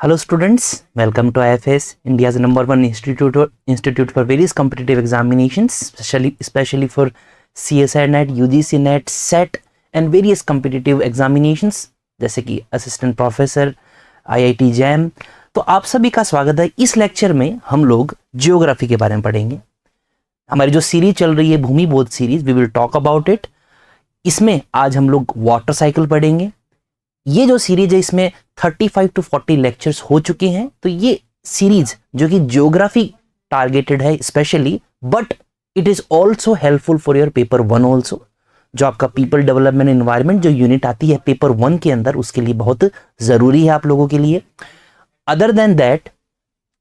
Hello students, welcome to IFS, India's #1 institute for various competitive examinations, especially for CSI NET, UGC NET, SET and various competitive examinations जैसे कि assistant professor, IIT JAM। तो आप सभी का स्वागत है। इस लेक्चर में हम लोग जियोग्राफी के बारे में पढ़ेंगे। हमारी जो सीरीज चल रही है Bhumi Bodh series, we will talk about it. इसमें आज हम लोग वाटर साइकिल पढ़ेंगे। ये जो सीरीज है इसमें 35 to 40 लेक्चर्स हो चुके हैं। तो ये सीरीज जो कि ज्योग्राफी टारगेटेड है specially, but it is also helpful for your paper 1 also. जो आपका पीपल डेवलपमेंट एनवायरनमेंट जो यूनिट आती है पेपर 1 के अंदर, उसके लिए बहुत जरूरी है आप लोगों के लिए। अदर देन दैट,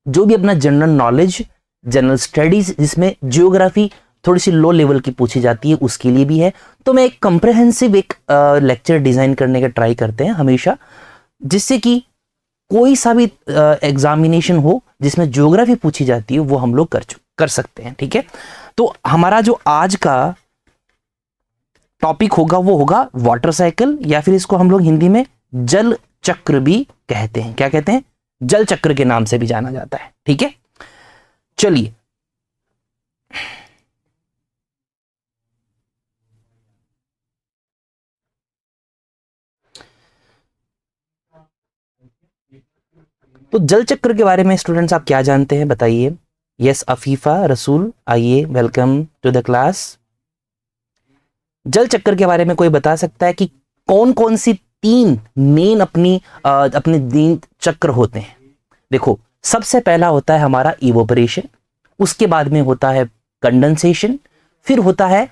जो भी अपना जनरल नॉलेज, जनरल स्टडीज जिसमें जियोग्राफी थोड़ी सी लो लेवल की पूछी जाती है, उसके लिए भी है। तो मैं एक कंप्रहेंसिव एक लेक्चर डिजाइन करने का ट्राई करते हैं हमेशा, जिससे कि कोई सा भी एग्जामिनेशन हो जिसमें ज्योग्राफी पूछी जाती है वो हम लोग कर सकते हैं। ठीक है, तो हमारा जो आज का टॉपिक होगा वो होगा वाटर साइकिल, या फिर इसको हम लोग हिंदी में जल चक्र भी कहते हैं। क्या कहते हैं? जल चक्र के नाम से भी जाना जाता है। ठीक है, चलिए तो जल चक्र के बारे में स्टूडेंट्स आप क्या जानते हैं बताइए। यस अफीफा रसूल, आइए, वेलकम टू द क्लास। जल चक्र के बारे में कोई बता सकता है कि कौन कौन सी 3 मेन अपने 3 चक्र होते हैं? देखो, सबसे पहला होता है हमारा इवोपरेशन, उसके बाद में होता है कंडेंसेशन, फिर होता है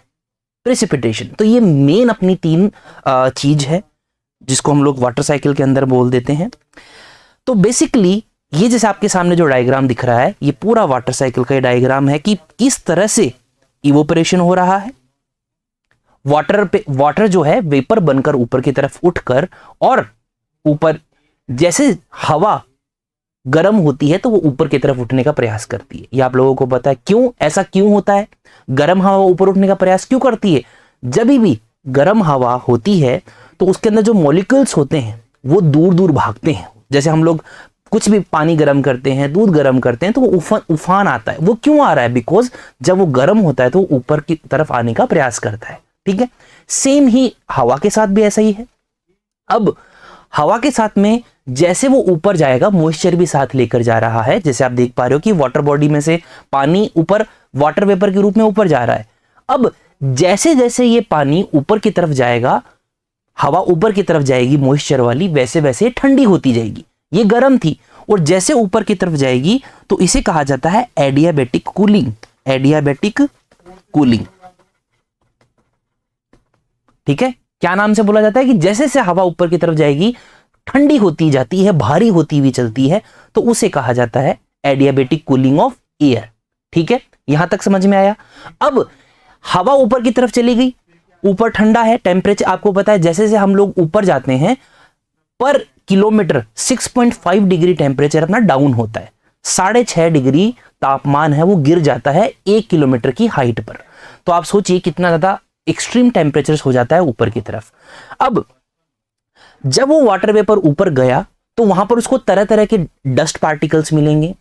प्रेसिपिटेशन। तो ये मेन अपनी 3 चीज है जिसको हम लोग वाटर साइकिल के अंदर बोल देते हैं। तो बेसिकली ये जैसे आपके सामने जो डायग्राम दिख रहा है, ये पूरा वाटर साइकिल का डायग्राम है कि किस तरह से इवोपरेशन हो रहा है। वाटर जो है वेपर बनकर ऊपर की तरफ उठकर, और ऊपर जैसे हवा गर्म होती है तो वो ऊपर की तरफ उठने का प्रयास करती है। ये आप लोगों को पता है क्यों ऐसा क्यों होता है? गर्म हवा ऊपर उठने का प्रयास क्यों करती है? जब भी गर्म हवा होती है तो उसके अंदर जो मॉलिक्यूल्स होते हैं वो दूर दूर भागते हैं। जैसे हम लोग कुछ भी पानी गर्म करते हैं, दूध गर्म करते हैं, तो वो उफान आता है। वो क्यों आ रहा है? बिकॉज जब वो गर्म होता है तो वो ऊपर की तरफ आने का प्रयास करता है। ठीक है, सेम ही हवा के साथ भी ऐसा ही है। अब हवा के साथ में जैसे वो ऊपर जाएगा, मॉइस्चर भी साथ लेकर जा रहा है। जैसे आप देख पा रहे हो कि वाटर बॉडी में से पानी ऊपर वाटर वेपर के रूप में ऊपर जा रहा है। अब जैसे जैसे ये पानी ऊपर की तरफ जाएगा, हवा ऊपर की तरफ जाएगी मॉइस्चर वाली, वैसे वैसे ठंडी होती जाएगी। ये गर्म थी और जैसे ऊपर की तरफ जाएगी तो इसे कहा जाता है एडियाबैटिक कूलिंग। एडियाबैटिक कूलिंग, ठीक है। क्या नाम से बोला जाता है कि जैसे से हवा ऊपर की तरफ जाएगी ठंडी होती जाती है, भारी होती हुई चलती है, तो उसे कहा जाता है एडियाबैटिक कूलिंग ऑफ एयर। ठीक है, यहां तक समझ में आया। अब हवा ऊपर की तरफ चली गई, ऊपर ठंडा है, टेम्परेचर आपको पता है जैसे से हम लोग ऊपर जाते हैं पर किलोमीटर 6.5 डिग्री टेम्परेचर अपना डाउन होता है। 6.5 डिग्री तापमान है वो गिर जाता है 1 किलोमीटर की हाइट पर। तो आप सोचिए कितना ज्यादा एक्सट्रीम टेम्परेचर हो जाता है ऊपर की तरफ। अब जब वो वाटर वेपर ऊपर गया तो वहां पर उसको तरह तरह के डस्ट पार्टिकल्स मिलेंगे,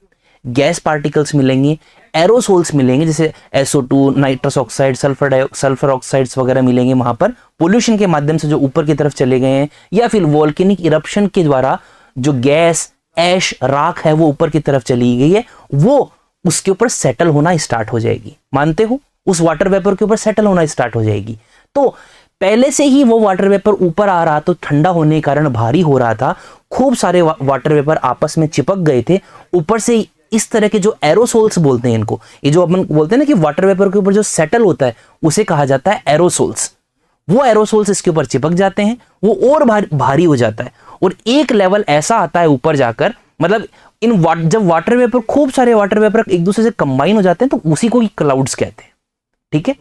गैस पार्टिकल्स मिलेंगे, एरोसोल्स मिलेंगे, जैसे SO2, nitrous oxide, sulphur oxides वगैरह मिलेंगे। वहां पर पोल्यूशन के माध्यम से जो ऊपर की तरफ चले गए हैं, या फिर वोल्केनिक इरप्शन के द्वारा जो गैस, ऐश, राख है वो ऊपर की तरफ चली गई है, वो उसके ऊपर सेटल होना स्टार्ट हो जाएगी। मानते हो? उस वाटर वेपर के ऊपर सेटल होना स्टार्ट हो जाएगी। तो पहले से ही वो वाटर वेपर ऊपर आ रहा, तो ठंडा होने के कारण भारी हो रहा था। खूब सारे वाटर वेपर आपस में चिपक गए थे। ऊपर से इस तरह के जो एरोसोल्स बोलते हैं इनको, ये जो अपन बोलते हैं ना कि वाटर वेपर के ऊपर जो सेटल होता है उसे कहा जाता है एरोसोल्स। वो एरोसोल्स इसके ऊपर चिपक जाते हैं, वो और भारी हो जाता है, और एक लेवल ऐसा आता है ऊपर जाकर, मतलब जब वाटर वेपर, खूब सारे वाटर वेपर एक दूसरे से कंबाइन हो जाते हैं तो उसी को क्लाउड्स कहते हैं। ठीक है,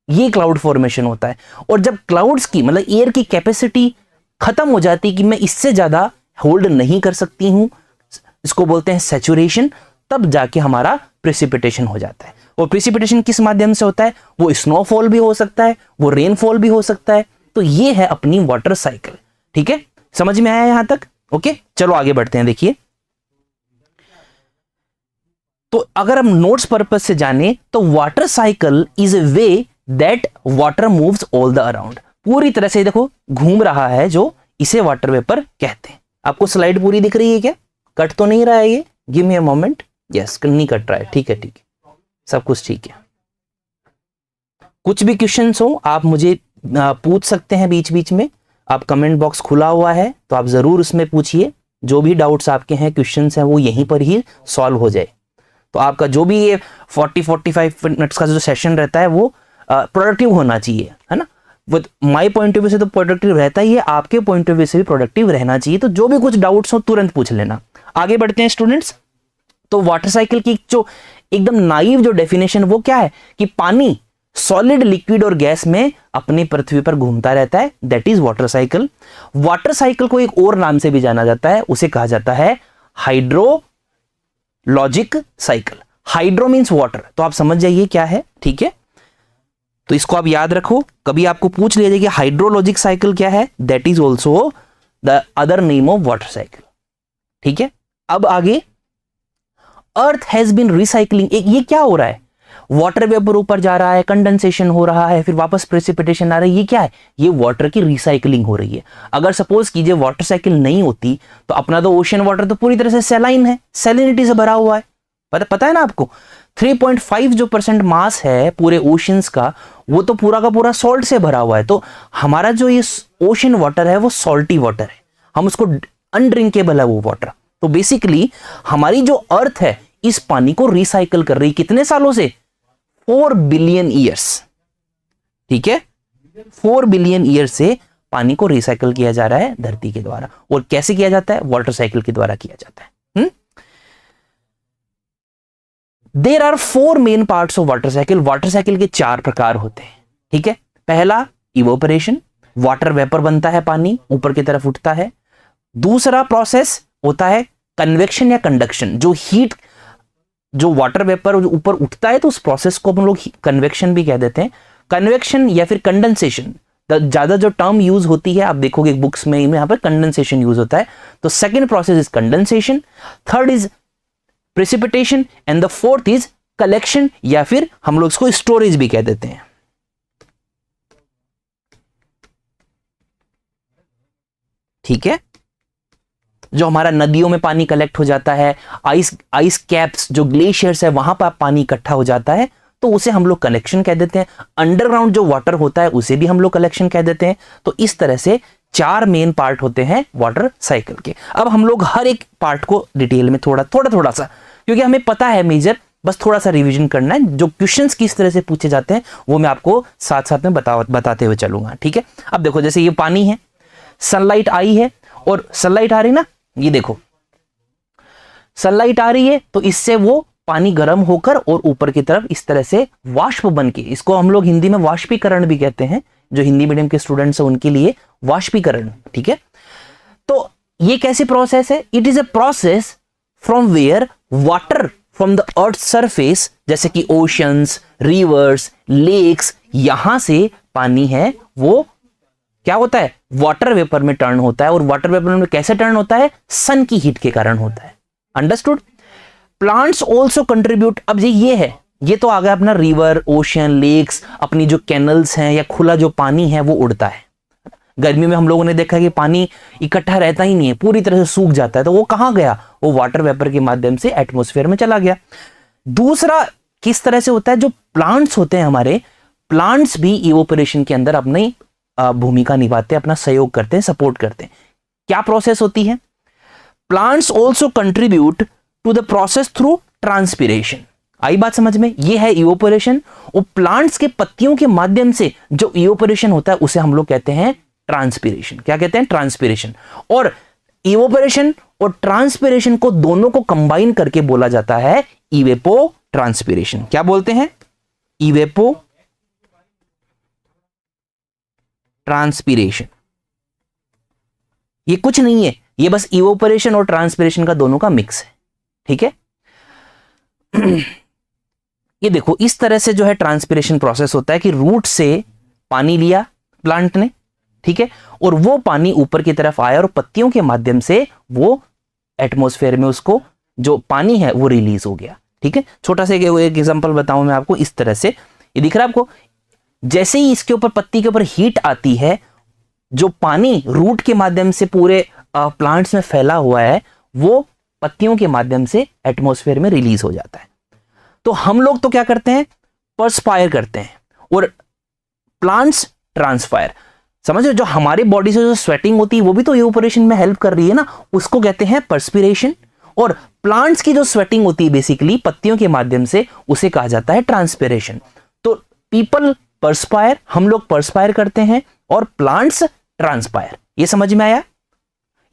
ये क्लाउड फॉर्मेशन होता है। और जब क्लाउड्स की मतलब एयर की कैपेसिटी खत्म हो जाती है कि मैं इससे ज्यादा होल्ड नहीं कर सकती हूं, इसको बोलते हैं सैचुरेशन, तब जाके हमारा प्रेसिपिटेशन हो जाता है। और प्रेसिपिटेशन किस माध्यम से होता है? वो स्नोफॉल भी हो सकता है, वो रेनफॉल भी हो सकता है। तो ये है अपनी वाटर साइकिल। ठीक है, समझ में आया यहां तक? ओके, चलो आगे बढ़ते हैं। देखिए, तो अगर हम नोट्स पर्पज से जाने तो water cycle is a way that water moves all the around, पूरी तरह से देखो घूम रहा है, जो इसे वाटर वेपर कहते हैं। आपको स्लाइड पूरी दिख रही है क्या? कट तो नहीं रहा है ये? Give me a moment. Yes, नहीं कट रहा है, ठीक है ठीक है, सब कुछ ठीक है। कुछ भी क्वेश्चंस हो आप मुझे पूछ सकते हैं बीच बीच में, आप कमेंट बॉक्स खुला हुआ है तो आप जरूर उसमें पूछिए, जो भी डाउट्स आपके हैं, क्वेश्चंस हैं, वो यहीं पर ही सॉल्व हो जाए। तो आपका जो भी ये 40-45 मिनट्स का जो सेशन रहता है वो प्रोडक्टिव होना चाहिए, है ना। With my point of view से तो प्रोडक्टिव रहता ही है, आपके पॉइंट ऑफ व्यू से भी प्रोडक्टिव रहना चाहिए। तो जो भी कुछ डाउट्स हो तुरंत पूछ लेना। आगे बढ़ते हैं स्टूडेंट्स। तो वाटर साइकिल की जो एकदम नाइव जो डेफिनेशन वो क्या है कि पानी सॉलिड, लिक्विड और गैस में अपनी पृथ्वी पर घूमता रहता है, that is water cycle. Water cycle को एक और नाम से भी जाना जाता है, उसे कहा जाता है hydrologic cycle. Hydro means water, तो आप समझ जाइए क्या है, ठीक है। तो इसको आप याद रखो, कभी आपको पूछ लिया जाए कि हाइड्रोलॉजिक साइकिल क्या है, that is also the other name of water cycle, ठीक है। अब आगे, अर्थ हैज बीन रिसाइकलिंग, ये क्या हो रहा है? वाटर वेपर ऊपर जा रहा है, कंडेंसेशन हो रहा है, फिर वापस प्रेसिपिटेशन आ रहा है, ये क्या है? ये वाटर की रिसाइकलिंग हो रही है। अगर सपोज कीजिए वाटर साइकिल नहीं होती तो अपना तो ओशन वाटर तो पूरी तरह से सैलाइन है, सैलिनिटी से भरा हुआ है। पता है ना आपको, 3.5 जो % मास है पूरे ओशंस का, वो तो पूरा का पूरा सॉल्ट से भरा हुआ है। तो हमारा जो ये ओशन वाटर है वो सॉल्टी वाटर है, हम उसको अनड्रिंकेबल है वो वाटर। तो बेसिकली हमारी जो अर्थ है इस पानी को रिसाइकल कर रही, कितने सालों से? 4 बिलियन ईयर्स, ठीक है। 4 बिलियन ईयर से पानी को रिसाइकल किया जा रहा है धरती के द्वारा। और कैसे किया जाता है? वाटर साइकिल के द्वारा किया जाता है। There are 4 main parts of water cycle. Water cycle के 4 प्रकार होते हैं, ठीक है। पहला इवोपरेशन, वाटर वेपर बनता है, पानी ऊपर की तरफ उठता है। दूसरा प्रोसेस होता है कन्वेक्शन या कंडक्शन, जो हीट, जो वाटर वेपर ऊपर उठता है तो उस प्रोसेस को हम लोग कन्वेक्शन भी कह देते हैं। कन्वेक्शन या फिर कंडेंसेशन, ज्यादा जो टर्म यूज होती है आप देखोगे बुक्स में, यहां पर कंडेंसेशन यूज होता है। तो second process is condensation, third is precipitation and the fourth is collection, या फिर हम लोग इसको स्टोरेज भी कह देते हैं, ठीक है। जो हमारा नदियों में पानी कलेक्ट हो जाता है, आइस कैप्स जो ग्लेशियर्स है वहां पर पानी इकट्ठा हो जाता है, तो उसे हम लोग कलेक्शन कह देते हैं। अंडरग्राउंड जो वाटर होता है उसे भी हम लोग कलेक्शन कह देते हैं। तो इस तरह से 4 मेन पार्ट होते हैं वाटर साइकिल के। अब हम लोग हर एक पार्ट को डिटेल में थोड़ा सा, क्योंकि हमें पता है मेजर, बस थोड़ा सा रिवीजन करना है। जो क्वेश्चंस किस तरह से पूछे जाते हैं वो मैं आपको साथ साथ में बताते हुए चलूंगा, ठीक है। अब देखो, जैसे ये पानी है, सनलाइट आई है और सनलाइट आ रही ना, ये देखो सनलाइट आ रही है तो इससे वो पानी गर्म होकर और ऊपर की तरफ इस तरह से वाष्प बन के, इसको हम लोग हिंदी में वाष्पीकरण भी कहते हैं, जो हिंदी मीडियम के स्टूडेंट्स हैं उनके लिए वाष्पीकरण, ठीक है। तो ये कैसी प्रोसेस है? It is a process from where water from the earth surface, जैसे कि ओशंस, रिवर्स, लेक्स, यहां से पानी है वो क्या होता है? वाटर वेपर में टर्न होता है। और वाटर वेपर में कैसे टर्न होता है? सन की हीट के कारण होता है। अंडरस्टूड? Plants also contribute. अब ये है, ये तो आ गया अपना रिवर, ओशन, लेक्स, अपनी जो कैनल्स हैं या खुला जो पानी है वो उड़ता है। गर्मी में हम लोगों ने देखा कि पानी इकट्ठा रहता ही नहीं है, पूरी तरह से सूख जाता है। तो वो कहां गया? वो वाटर वेपर के माध्यम से एटमॉस्फेयर में चला गया। दूसरा किस तरह से होता है? जो प्लांट्स होते हैं हमारे, प्लांट्स भी इवोपरेशन के अंदर अपनी भूमिका निभाते हैं, अपना सहयोग करते हैं, सपोर्ट करते हैं। क्या प्रोसेस होती है? Plants also contribute to the process through transpiration. आई बात समझ में? ये है इवोपरेशन। और प्लांट्स के पत्तियों के माध्यम से जो इवोपरेशन होता है उसे हम लोग कहते हैं ट्रांसपिरेशन। क्या कहते हैं? ट्रांसपिरेशन। और इवोपरेशन और ट्रांसपिरेशन को दोनों को कंबाइन करके बोला जाता है इवेपो ट्रांसपिरेशन। क्या बोलते हैं? इवेपो ट्रांसपिरेशन। ये कुछ नहीं है, ये बस इवोपरेशन और ट्रांसपिरेशन का दोनों का मिक्स है, ठीक है। ये देखो, इस तरह से जो है ट्रांसपिरेशन प्रोसेस होता है कि रूट से पानी लिया प्लांट ने, ठीक है, और वो पानी ऊपर की तरफ आया और पत्तियों के माध्यम से वो एटमॉस्फेयर में उसको जो पानी है वो रिलीज हो गया, ठीक है, छोटा सा एक एग्जांपल बताऊं मैं आपको, इस तरह से ये दिख रहा है आपको, जैसे ही इसके ऊपर पत्ती के ऊपर हीट आती है, जो पानी रूट के माध्यम से पूरे प्लांट्स में फैला हुआ है वो पत्तियों के माध्यम से एटमॉस्फेयर में रिलीज हो जाता है। तो हम लोग तो क्या करते हैं, पर्सपायर करते हैं, और प्लांट्स ट्रांसपायर। समझ रहे, जो हमारी बॉडी से जो स्वेटिंग होती है वो भी तो इवेपोरेशन में हेल्प कर रही है ना, उसको कहते हैं पर्सपिरेशन। और प्लांट्स की जो स्वेटिंग होती है बेसिकली पत्तियों के माध्यम से, उसे कहा जाता है ट्रांसपिरेशन। तो पीपल पर्सपायर, हम लोग पर्सपायर करते हैं, और प्लांट्स ट्रांसपायर। ये समझ में आया?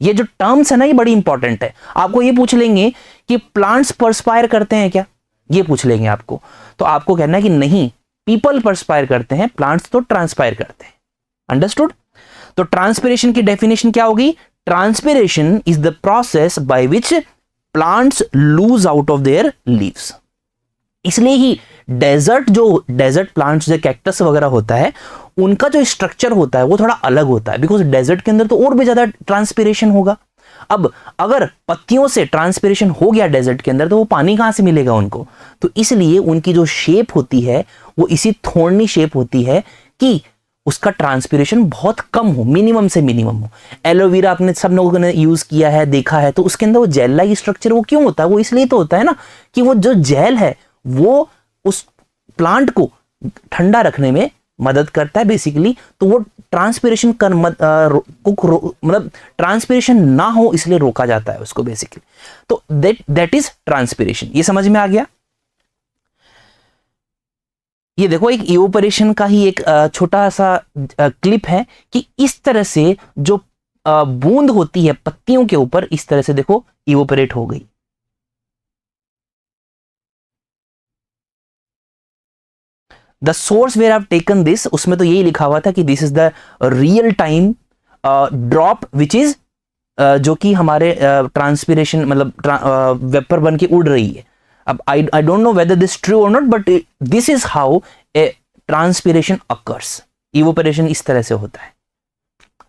ये जो टर्म्स है ना ये बड़ी इंपॉर्टेंट है। आपको ये पूछ लेंगे कि प्लांट्स पर्सपायर करते हैं क्या, ये पूछ लेंगे आपको, तो आपको कहना है कि नहीं, पीपल पर्सपायर करते हैं, प्लांट्स तो ट्रांसपायर करते हैं। अंडरस्टूड? तो ट्रांसपिरेशन की डेफिनेशन क्या होगी? Transpiration is the process by which plants lose out of their leaves. इसलिए ही डेजर्ट प्लांट्स जो कैक्टस वगैरह होता है, उनका जो स्ट्रक्चर होता है वो थोड़ा अलग होता है, बिकॉज डेजर्ट के अंदर तो और भी ज्यादा ट्रांसपिरेशन होगा। अब अगर पत्तियों से ट्रांसपिरेशन हो गया डेजर्ट के अंदर, तो वो पानी कहां से मिलेगा उनको? तो इसलिए उनकी जो शेप होती है वो इसी थोड़नी शेप होती है कि उसका ट्रांसपिरेशन बहुत कम हो, मिनिमम से मिनिमम हो। एलोवेरा आपने सब लोगों ने यूज किया है, देखा है, तो उसके अंदर वो जेल लाइक स्ट्रक्चर वो क्यों होता है? वो इसलिए तो होता है ना कि वो जो जेल है वो उस प्लांट को ठंडा रखने में मदद करता है बेसिकली। तो वो ट्रांसपिरेशन कर मतलब ट्रांसपिरेशन ना हो इसलिए रोका जाता है उसको बेसिकली। तो दैट इज ट्रांसपिरेशन। ये समझ में आ गया? ये देखो एक इवेपोरेशन का ही एक छोटा सा क्लिप है कि इस तरह से जो बूंद होती है पत्तियों के ऊपर, इस तरह से देखो इवेपोरेट हो गई। The source where have taken this, उसमें तो यही लिखा हुआ था कि this is the real time drop which is जो कि हमारे ट्रांसपिरेशन मतलब वेपर बन के उड़ रही है। अब I don't know whether this true और not, but this is how a transpiration occurs. Evaporation इस तरह से होता है।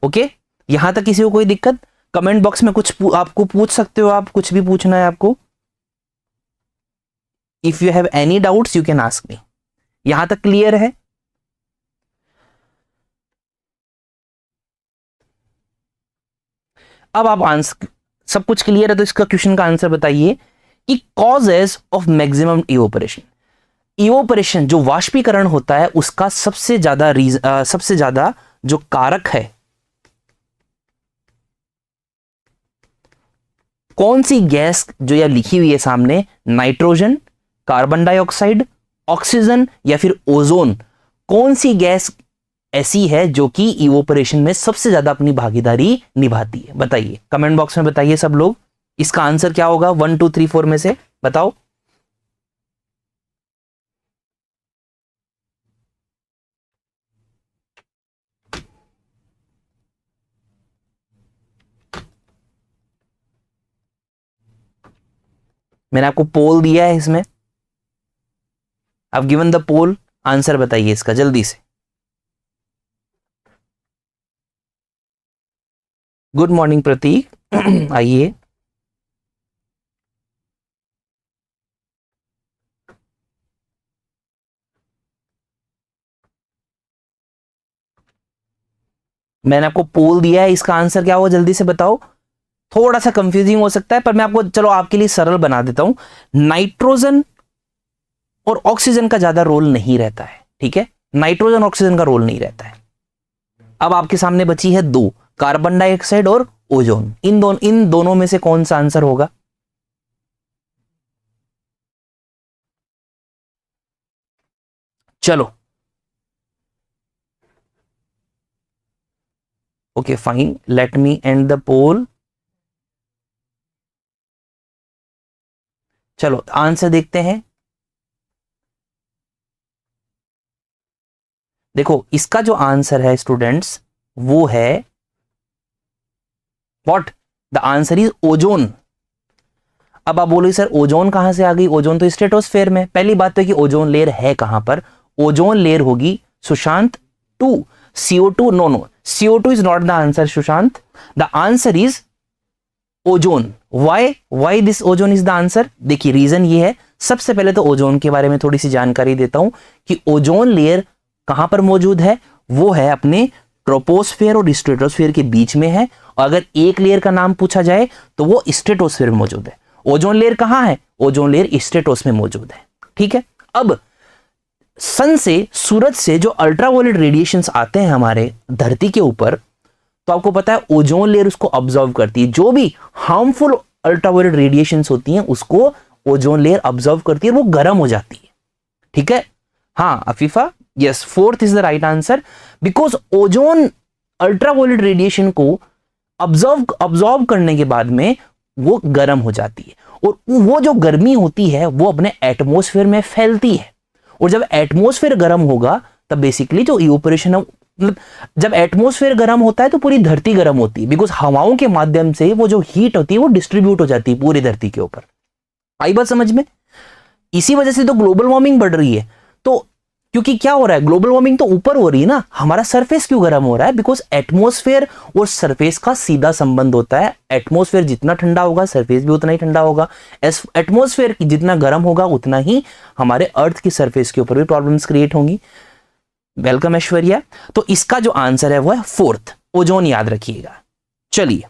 ओके, यहां तक किसी को कोई दिक्कत? कमेंट बॉक्स में कुछ आपको पूछ सकते हो, आप कुछ भी पूछना है आपको। If you have any doubts you can ask me. यहां तक क्लियर है? अब आप आंसर, सब कुछ क्लियर है तो इसका क्वेश्चन का आंसर बताइए कि causes of maximum evaporation. Evaporation जो वाष्पीकरण होता है उसका सबसे ज्यादा जो कारक है, कौन सी गैस जो यह लिखी हुई है सामने, नाइट्रोजन, कार्बन डाइऑक्साइड, ऑक्सीजन या फिर ओजोन, कौन सी गैस ऐसी है जो कि इवेपोरेशन में सबसे ज्यादा अपनी भागीदारी निभाती है? बताइए, कमेंट बॉक्स में बताइए सब लोग। इसका आंसर क्या होगा 1 2 3 4 में से बताओ। मैंने आपको पोल दिया है, इसमें I've given the poll, answer बताइए इसका जल्दी से। गुड मॉर्निंग प्रतीक, आइए। मैंने आपको पोल दिया है, इसका आंसर क्या होगा जल्दी से बताओ। थोड़ा सा कंफ्यूजिंग हो सकता है पर मैं आपको चलो आपके लिए सरल बना देता हूं। नाइट्रोजन और ऑक्सीजन का ज्यादा रोल नहीं रहता है, ठीक है? नाइट्रोजन ऑक्सीजन का रोल नहीं रहता है। अब आपके सामने बची है दो, कार्बन डाइऑक्साइड और ओजोन। इन दोनों में से कौन सा आंसर होगा? चलो okay fine, let me end the poll. चलो आंसर देखते हैं। देखो इसका जो आंसर है स्टूडेंट्स वो है what? The answer is ozone. अब आप बोलोगे सर ओजोन कहां से आ गई? ओजोन तो स्ट्रेटोस्फेयर में। पहली बात तो है कि ओजोन लेयर है कहां पर? ओजोन लेयर होगी Sushant 2 CO2। No, CO2 is not the answer Sushant, the answer is ozone. Why this ozone is the answer? देखिए रीजन ये है, सबसे पहले तो ओजोन के बारे में थोड़ी सी जानकारी देता हूं कि ओजोन लेयर कहां पर मौजूद है। वो है अपने ट्रोपोस्फेयर और स्ट्रेटोस्फेयर के बीच में है। और अगर एक लेयर का नाम पूछा जाए तो वो स्ट्रेटोस्फेयर में मौजूद है। ओजोन लेयर कहां है? ओजोन लेयर स्ट्रेटोस्फेयर में मौजूद है। ठीक है, अब सन से, सूरज से जो अल्ट्रावायलेट रेडिएशंस आते हैं हमारे धरती के ऊपर, तो आपको पता है ओजोन लेयर उसको ऑब्जर्व करती है। जो भी हार्मफुल अल्ट्रावायलेट रेडिएशंस होती हैं उसको ओजोन लेयर ऑब्जर्व करती है, वो गर्म हो जाती है। ठीक है, हाँ Afifa, yes, fourth is the right answer. Because ozone ultraviolet radiation को ऑब्जर्व करने के बाद में वो गर्म हो जाती है, और वो जो गर्मी होती है वो अपने एटमॉस्फेयर में फैलती है। और जब एटमॉस्फेयर गर्म होगा तब बेसिकली जो इवेपोरेशन है, मतलब जब एटमॉस्फेयर गर्म होता है तो पूरी धरती गर्म होती है, बिकॉज हवाओं के माध्यम से वो जो हीट होती है वो डिस्ट्रीब्यूट हो जाती है पूरी धरती के ऊपर। आई बात समझ में? इसी वजह से तो ग्लोबल वार्मिंग बढ़ रही है। तो क्योंकि क्या हो रहा है, ग्लोबल वार्मिंग तो ऊपर हो रही है ना, हमारा सरफेस क्यों गर्म हो रहा है? बिकॉज एटमॉस्फेयर और सरफेस का सीधा संबंध होता है। एटमॉस्फेयर जितना ठंडा होगा सरफेस भी उतना ही ठंडा होगा। एटमॉस्फेयर जितना गर्म होगा उतना ही हमारे अर्थ की सरफेस के ऊपर भी प्रॉब्लम्स क्रिएट होंगी। वेलकम ऐश्वर्या। तो इसका जो आंसर है वो है फोर्थ, ओजोन, याद रखिएगा। चलिए,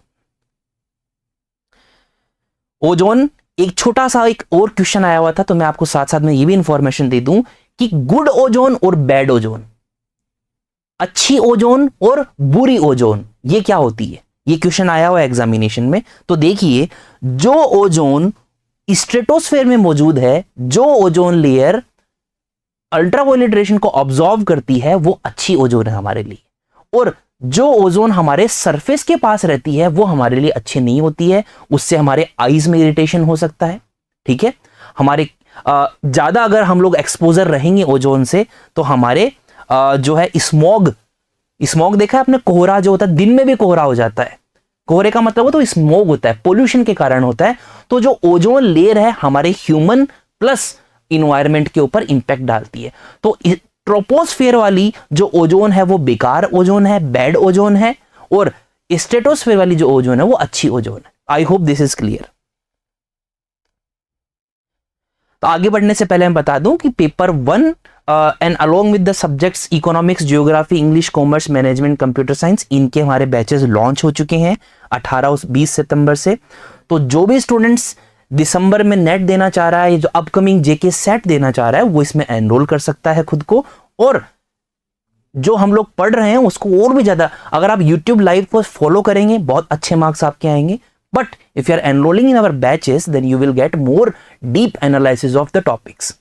ओजोन, एक छोटा सा एक और क्वेश्चन आया हुआ था, तो मैं आपको साथ साथ में ये भी इंफॉर्मेशन दे दूं कि गुड ओजोन और बैड ओजोन, अच्छी ओजोन और बुरी ओजोन, ये क्या होती है? ये क्वेश्चन आया हुआ है एग्जामिनेशन में। तो देखिए, जो ओजोन स्ट्रेटोस्फेयर में मौजूद है, जो ओजोन लेयर अल्ट्रावायलेट रेडिएशन को ऑब्जॉर्व करती है, वो अच्छी ओजोन है हमारे लिए। और जो ओजोन हमारे सरफेस के पास रहती है वो हमारे लिए अच्छी नहीं होती है, उससे हमारे आईज में इरिटेशन हो सकता है। ठीक है, हमारे ज्यादा अगर हम लोग एक्सपोजर रहेंगे ओजोन से तो हमारे जो है स्मॉग देखा है आपने, कोहरा जो होता है, दिन में भी कोहरा हो जाता है। कोहरे का मतलब वो तो स्मॉग होता है, पोल्यूशन के कारण होता है। तो जो ओजोन लेयर है हमारे ह्यूमन प्लस इन्वायरमेंट के ऊपर इंपैक्ट डालती है। तो ट्रोपोस्फेयर वाली जो ओजोन है वो बेकार ओजोन है, बैड ओजोन है, और स्ट्रेटोस्फेयर वाली जो ओजोन है वो अच्छी ओजोन है। I hope this is clear. तो आगे बढ़ने से पहले मैं बता दूं कि paper 1 and along with the subjects economics, geography, English, commerce, management, computer science, इनके हमारे बैचेस लॉन्च हो चुके हैं 18 और 20 सितंबर से। तो जो भी स्टूडेंट्स दिसंबर में नेट देना चाह रहा है, ये जो अपकमिंग जेके सेट देना चाह रहा है, वो इसमें एनरोल कर सकता है खुद को। और जो हम लोग पढ़ रहे हैं उसको और भी ज्यादा, अगर आप YouTube लाइव को फॉलो करेंगे बहुत अच्छे मार्क्स आपके आएंगे। But if you are enrolling in our batches then you will get more deep analysis of the topics.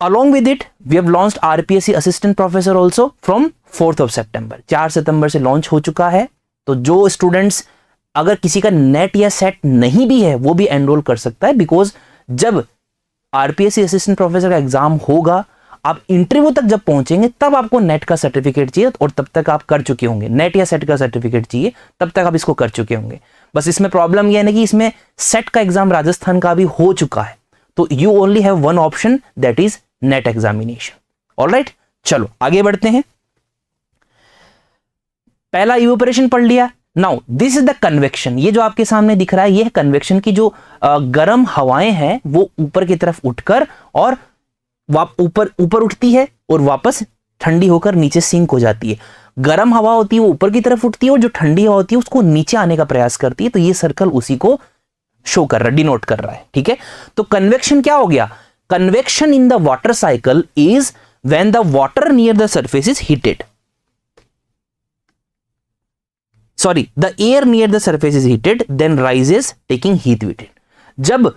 Along with it, we have launched RPSC Assistant Professor also from 4th of September. 4 सितंबर से launch हो चुका है। तो जो students अगर किसी का net या सेट नहीं भी है वो भी एनरोल कर सकता है, बिकॉज जब आरपीएससी असिस्टेंट प्रोफेसर का एग्जाम होगा, आप इंटरव्यू तक जब पहुंचेंगे तब आपको नेट का सर्टिफिकेट चाहिए, और तब तक आप कर चुके होंगे। नेट या सेट का सर्टिफिकेट चाहिए तब तक आप इसको कर चुके होंगे। बस इसमें प्रॉब्लम यह है कि इसमें सेट का एग्जाम राजस्थान का भी हो चुका है, तो you only have one option, that is net examination. Alright, चलो आगे बढ़ते हैं। पहला इवेपोरेशन पढ़ लिया। Now this is the convection. ये जो आपके सामने दिख रहा है ये है कन्वेक्शन की जो गर्म हवाएं हैं वो ऊपर की तरफ उठकर और ऊपर उठती है और वापस ठंडी होकर नीचे सिंक हो जाती है। गर्म हवा होती है वो ऊपर की तरफ उठती है और जो ठंडी हवा होती है उसको नीचे आने का प्रयास करती है। तो ये सर्कल उसी को शो कर रहा है, डिनोट कर रहा है। ठीक है, तो कन्वेक्शन क्या हो गया? Convection in the water cycle is when the water near the surface is heated, sorry the air near the surface is heated then rises taking heat with it. जब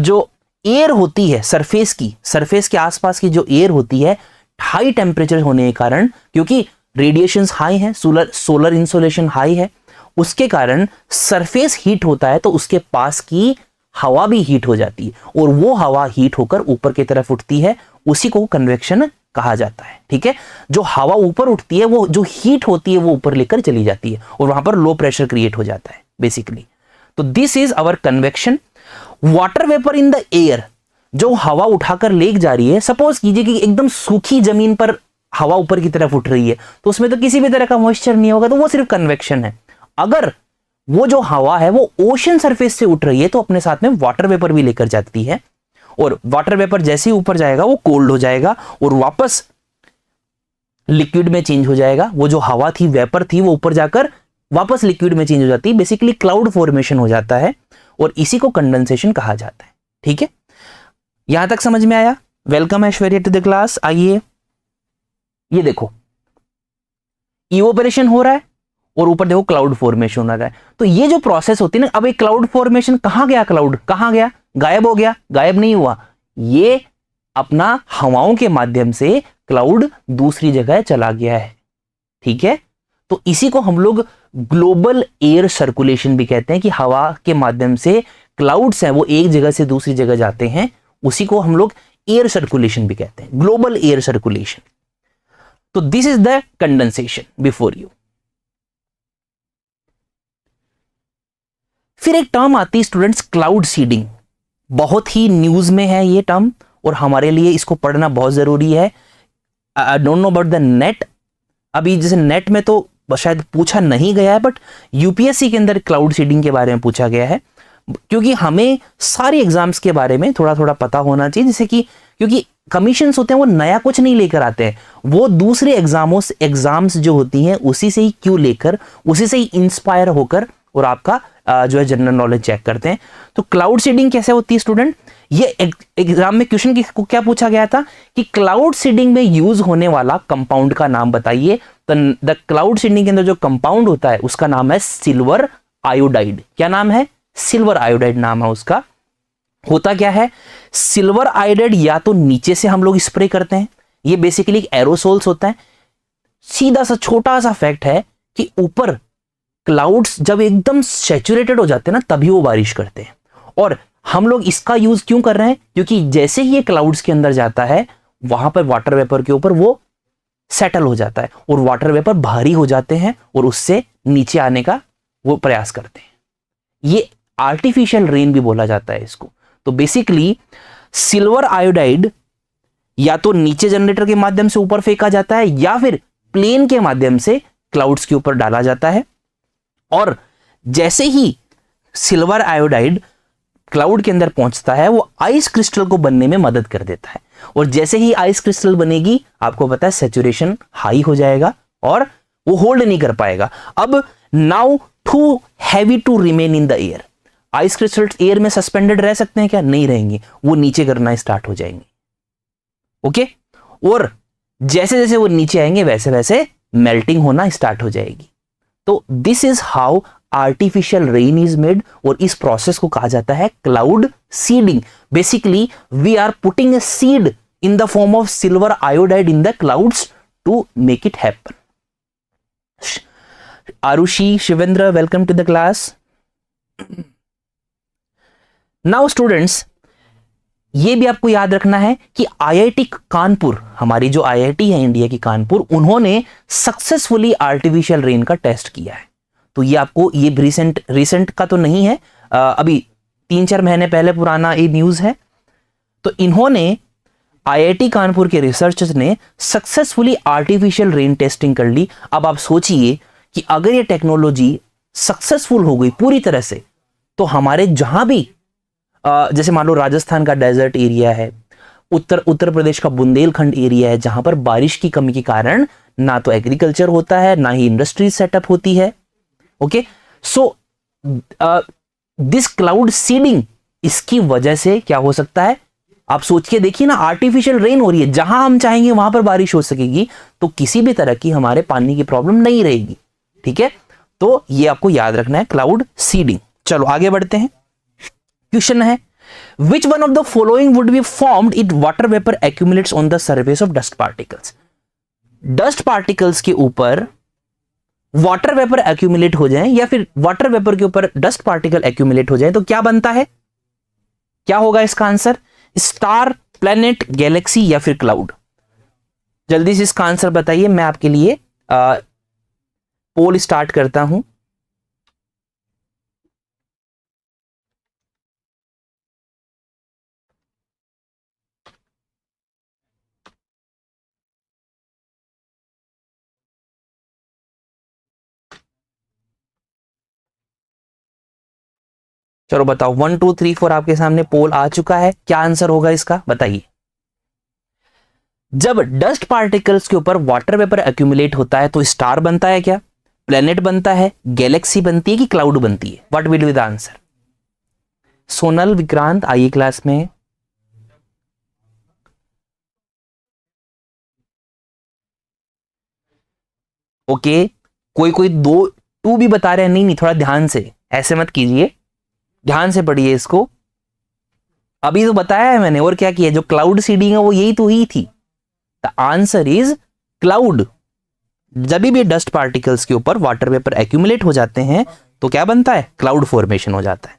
जो एयर होती है सरफेस के आसपास की जो एयर होती है, हाई टेम्परेचर होने के कारण, क्योंकि रेडिएशंस हाई है, सोलर इंसोलेशन हाई है, उसके कारण सरफेस हीट होता है तो उसके पास की हवा भी हीट हो जाती है और वो हवा हीट होकर ऊपर की तरफ उठती है, उसी को कन्वेक्शन कहा जाता है। ठीक है, जो हवा ऊपर उठती है वो जो हीट होती है वो ऊपर लेकर चली जाती है और वहां पर लो प्रेशर क्रिएट हो जाता है बेसिकली। तो this is our convection. Water vapour in the air, जो हवा उठाकर ले जा रही है, सपोज कीजिए कि एकदम सूखी जमीन पर हवा ऊपर की तरफ उठ रही है तो उसमें तो किसी भी तरह का मॉइस्चर नहीं होगा, तो वो सिर्फ कन्वेक्शन है। अगर वो जो हवा है वो ओशन सरफेस से उठ रही है तो अपने साथ में वाटर वेपर भी लेकर जाती है, और वाटर वेपर जैसे ही ऊपर जाएगा वो कोल्ड हो जाएगा और वापस लिक्विड में चेंज हो जाएगा। वो जो हवा थी, वेपर थी, वो ऊपर जाकर वापस लिक्विड में चेंज हो जाती है, बेसिकली क्लाउड फॉर्मेशन हो जाता है, और इसी को कंडेंसेशन कहा जाता है। ठीक है, यहां तक समझ में आया? Welcome Aishwarya to the class. आइए, ये देखो इवोपरेशन हो रहा है और ऊपर देखो क्लाउड फॉर्मेशन हो रहा है। तो ये जो प्रोसेस होती है ना, अब एक क्लाउड फॉर्मेशन कहां गया, क्लाउड कहां गया, गायब हो गया? गायब नहीं हुआ, ये अपना हवाओं के माध्यम से क्लाउड दूसरी जगह चला गया है। ठीक है, तो इसी को हम लोग ग्लोबल एयर सर्कुलेशन भी कहते हैं, कि हवा के माध्यम से क्लाउड्स हैं वो एक जगह से दूसरी जगह जाते हैं, उसी को हम लोग एयर सर्कुलेशन भी कहते हैं, ग्लोबल एयर सर्कुलेशन। तो this is the condensation before you. फिर एक टर्म आती है स्टूडेंट्स, क्लाउड सीडिंग। बहुत ही न्यूज में है ये टर्म, और हमारे लिए इसको पढ़ना बहुत जरूरी है। आई don't know about the net, अभी जैसे नेट में तो शायद पूछा नहीं गया है, बट यूपीएससी के अंदर क्लाउड सीडिंग के बारे में पूछा गया है, क्योंकि हमें सारे एग्जाम्स के बारे में थोड़ा थोड़ा पता होना चाहिए, जैसे कि क्योंकि कमीशंस होते हैं वो नया कुछ नहीं लेकर आते हैं, वो दूसरे एग्जाम्स जो होती हैं उसी से ही क्यों लेकर, उसी से ही इंस्पायर होकर और आपका जो है जनरल नॉलेज चेक करते हैं। तो क्लाउड सीडिंग कैसे होती है स्टूडेंट, ये एग्जाम में क्वेश्चन को क्या पूछा गया था कि क्लाउड सीडिंग में यूज होने वाला कंपाउंड का नाम बताइए। तो द क्लाउड सीडिंग के अंदर जो कंपाउंड होता है उसका नाम है सिल्वर आयोडाइड। क्या नाम है? सिल्वर आयोडाइड नाम है उसका। होता क्या है, सिल्वर आयोडाइड या तो नीचे से हम लोग स्प्रे करते हैं, ये बेसिकली एक एरोसोल्स होता है। सीधा सा छोटा सा फैक्ट है कि ऊपर क्लाउड्स जब एकदम सैचुरेटेड हो जाते हैं ना, तभी वो बारिश करते हैं। और हम लोग इसका यूज क्यों कर रहे हैं, क्योंकि जैसे ही ये क्लाउड्स के अंदर जाता है वहां पर वाटर वेपर के ऊपर वो सेटल हो जाता है, और वाटर वेपर भारी हो जाते हैं और उससे नीचे आने का वो प्रयास करते हैं। ये आर्टिफिशियल रेन भी बोला जाता है इसको। तो बेसिकली सिल्वर आयोडाइड या तो नीचे जनरेटर के माध्यम से ऊपर फेंका जाता है, या फिर प्लेन के माध्यम से क्लाउड्स के ऊपर डाला जाता है, और जैसे ही सिल्वर आयोडाइड क्लाउड के अंदर पहुंचता है वो आइस क्रिस्टल को बनने में मदद कर देता है, और जैसे ही आइस क्रिस्टल बनेगी आपको पता है सैचुरेशन हाई हो जाएगा और वो होल्ड नहीं कर पाएगा। अब now too heavy to remain in the air, ice crystals air में सस्पेंडेड रह सकते हैं क्या? नहीं रहेंगे, वो नीचे करना स्टार्ट हो जाएंगे। ओके, और जैसे जैसे वो नीचे आएंगे वैसे वैसे मेल्टिंग होना स्टार्ट हो जाएगी। तो this is how artificial rain is made, और इस प्रोसेस को कहा जाता है cloud seeding. Basically we are putting a seed in the form of silver iodide in the clouds to make it happen. Arushi, Shivendra, welcome to the class. Now students, ये भी आपको याद रखना है कि आईआईटी कानपुर, हमारी जो आईआईटी है इंडिया की कानपुर, उन्होंने सक्सेसफुली आर्टिफिशियल रेन का टेस्ट किया है। तो ये आपको, ये रिसेंट का तो नहीं है, अभी 3-4 महीने पहले पुराना ये न्यूज है। तो इन्होंने, आईआईटी कानपुर के रिसर्चर्स ने सक्सेसफुली आर्टिफिशियल रेन टेस्टिंग कर ली। अब आप सोचिए कि अगर ये टेक्नोलॉजी सक्सेसफुल हो गई पूरी तरह से, तो हमारे जहां भी जैसे मान लो राजस्थान का डेजर्ट एरिया है, उत्तर प्रदेश का बुंदेलखंड एरिया है, जहां पर बारिश की कमी के कारण ना तो एग्रीकल्चर होता है ना ही इंडस्ट्री सेटअप होती है। Okay, so this cloud seeding, इसकी वजह से क्या हो सकता है, आप सोच के देखिए ना, आर्टिफिशियल रेन हो रही है, जहां हम चाहेंगे वहां पर बारिश हो सकेगी, तो किसी भी तरह की हमारे पानी की प्रॉब्लम नहीं रहेगी। ठीक है, तो ये आपको याद रखना है, क्लाउड सीडिंग। चलो आगे बढ़ते हैं। क्वेश्चन है, which one of the following would be formed if water vapor accumulates on the surface of dust particles? Dust particles के ऊपर वाटर वेपर एक्यूमुलेट हो जाए, या फिर वाटर वेपर के ऊपर डस्ट पार्टिकल एक्यूमुलेट हो जाए, तो क्या बनता है? क्या होगा इसका आंसर? स्टार, प्लेनेट, गैलेक्सी या फिर क्लाउड? जल्दी से इसका आंसर बताइए, मैं आपके लिए पोल स्टार्ट करता हूं। चलो बताओ, 1 2 3 4 आपके सामने पोल आ चुका है, क्या आंसर होगा इसका बताइए। जब डस्ट पार्टिकल्स के ऊपर वाटर वेपर एक्यूमुलेट होता है तो स्टार बनता है क्या, प्लेनेट बनता है, गैलेक्सी बनती है कि क्लाउड बनती है? What will be the answer? Sonal, Vikrant आइए क्लास में। ओके कोई कोई 2 भी बता रहे हैं। नहीं नहीं, थोड़ा ध्यान से, ऐसे मत कीजिए, ध्यान से पढ़िए इसको। अभी तो बताया है मैंने, और क्या किया? जो क्लाउड सीडिंग है वो यही तो ही थी। The answer is cloud. जब भी डस्ट पार्टिकल्स के ऊपर वाटर वेपर एक्यूमुलेट हो जाते हैं तो क्या बनता है? क्लाउड फॉर्मेशन हो जाता है।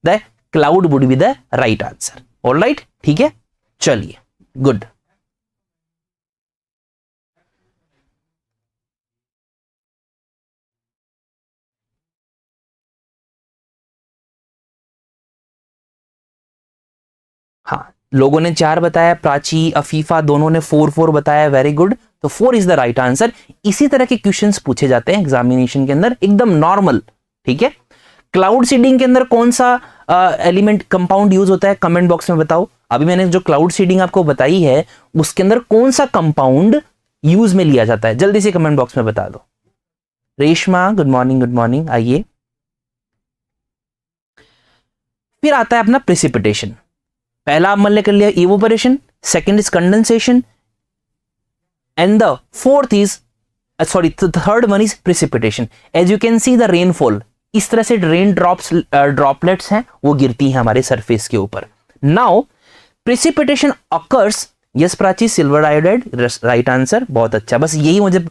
The cloud would be the right answer. Alright, ठीक है, चलिए, गुड। हाँ, लोगों ने 4 बताया, प्राची, अफीफा दोनों ने 4 4 बताया, वेरी गुड। तो 4 इज द राइट आंसर। इसी तरह के क्वेश्चंस पूछे जाते हैं एग्जामिनेशन के अंदर, एकदम नॉर्मल, ठीक है। क्लाउड सीडिंग के अंदर कौन सा एलिमेंट कंपाउंड यूज होता है, कमेंट बॉक्स में बताओ। अभी मैंने जो क्लाउड सीडिंग आपको बताई है उसके अंदर कौन सा कंपाउंड यूज में लिया जाता है, जल्दी से कमेंट बॉक्स में बता दो। Reshma good morning, good morning, आइए। फिर आता है अपना प्रेसिपिटेशन। पहला आप मान कर लिया evaporation, second is condensation, and the fourth is third one is precipitation. As you can see the rainfall, इस तरह से रेन ड्रॉप्स ड्रॉपलेट्स हैं वो गिरती हैं हमारे सरफेस के ऊपर। Now precipitation occurs, yes Prachi, silver iodide, right answer, बहुत अच्छा। बस यही मुझे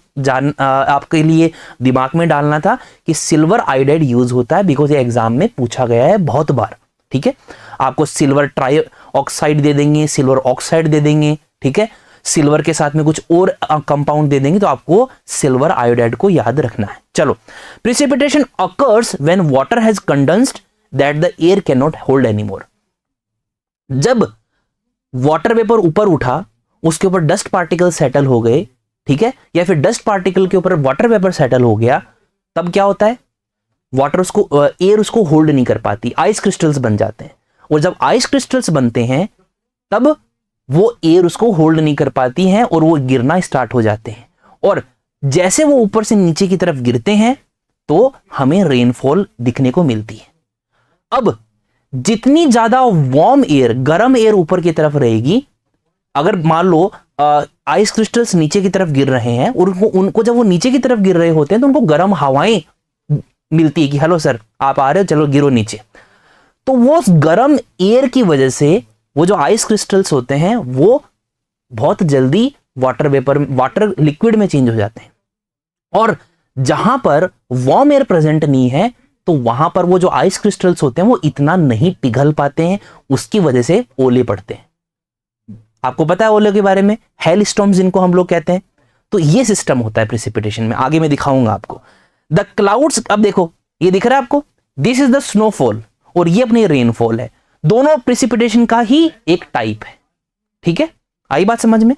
आपके लिए दिमाग में डालना था कि सिल्वर आयोडाइड यूज होता है, बिकॉज ये एग्जाम में पूछा गया है बहुत बार, ठीक है। आपको सिल्वर ट्राई ऑक्साइड दे देंगे, सिल्वर ऑक्साइड दे देंगे, ठीक है, सिल्वर के साथ में कुछ और कंपाउंड दे देंगे, तो आपको सिल्वर आयोडाइड को याद रखना है। चलो, precipitation occurs when water has condensed that the air can not hold anymore. जब वाटर वेपर ऊपर उठा, उसके ऊपर डस्ट पार्टिकल सेटल हो गए, ठीक है, या फिर डस्ट पार्टिकल के ऊपर वाटर वेपर सेटल हो गया, तब क्या होता है? वाटर उसको एयर उसको होल्ड नहीं कर पाती, आइस क्रिस्टल्स बन जाते हैं। और जब आइस क्रिस्टल्स बनते हैं तब वो एयर उसको होल्ड नहीं कर पाती हैं और वो गिरना स्टार्ट हो जाते हैं। और जैसे वो ऊपर से नीचे की तरफ गिरते हैं तो हमें रेनफॉल दिखने को मिलती है। अब जितनी ज्यादा वार्म एयर, गर्म एयर ऊपर की तरफ रहेगी, अगर मान लो आइस क्रिस्टल्स नीचे की तरफ गिर रहे हैं और उनको जब वो नीचे की तरफ गिर रहे होते हैं तो उनको गर्म हवाएं मिलती है कि हेलो सर आप आ रहे हो, चलो गिरो नीचे। तो वो गर्म एयर की वजह से वो जो आइस क्रिस्टल्स होते हैं वो बहुत जल्दी वाटर लिक्विड में चेंज हो जाते हैं। और जहां पर वार्म एयर प्रेजेंट नहीं है तो वहां पर वो जो आइस क्रिस्टल्स होते हैं वो इतना नहीं पिघल पाते हैं, उसकी वजह से ओले पड़ते हैं। आपको पता है ओले के बारे में, हेल स्टॉर्म्स जिनको हम लोग कहते हैं। तो ये सिस्टम होता है प्रेसिपिटेशन में, आगे मैं दिखाऊंगा आपको। द क्लाउड्स, अब देखो ये दिख रहा है आपको, दिस इज द स्नोफॉल और ये अपनी रेनफॉल है। दोनों प्रेसिपिटेशन का ही एक टाइप है, ठीक है, आई बात समझ में।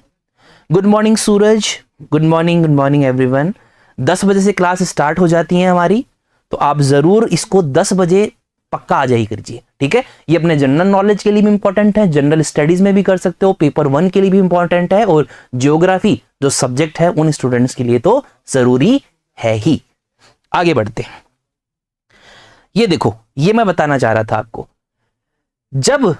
गुड मॉर्निंग सूरज, गुड मॉर्निंग एवरीवन। 10 बजे से क्लास स्टार्ट हो जाती है हमारी, तो आप जरूर इसको 10 बजे पक्का आ जाई करिए, ठीक है। ये अपने जनरल नॉलेज के लिए भी इंपॉर्टेंट है, जनरल स्टडीज में भी कर सकते हो, पेपर 1 के लिए भी इंपॉर्टेंट है, और ज्योग्राफी जो सब्जेक्ट है उन स्टूडेंट्स के लिए तो जरूरी है ही। आगे बढ़ते हैं। ये देखो, ये मैं बताना चाह रहा था आपको, जब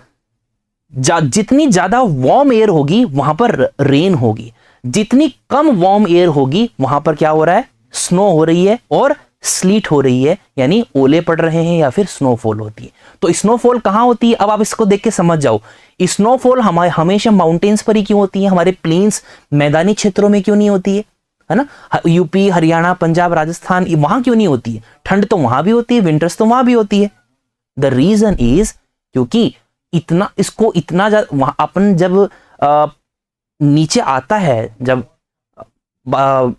जितनी ज्यादा वार्म एयर होगी वहां पर रेन होगी, जितनी कम वार्म एयर होगी वहां पर क्या हो रहा है? स्नो हो रही है और स्लीट हो रही है, यानी ओले पड़ रहे हैं या फिर स्नोफॉल होती है। तो स्नोफॉल कहां होती है? अब आप इसको देख के समझ जाओ, स्नोफॉल हमारे हमेशा माउंटेन्स पर ही क्यों होती है, हमारे प्लेन्स मैदानी क्षेत्रों में क्यों नहीं होती है ना? यूपी, हरियाणा, पंजाब, राजस्थान, वहां क्यों नहीं होती है? ठंड तो वहां भी होती है, विंटर्स तो वहां भी होती है। द रीजन इज क्योंकि इतना वहां अपन जब नीचे आता है, जब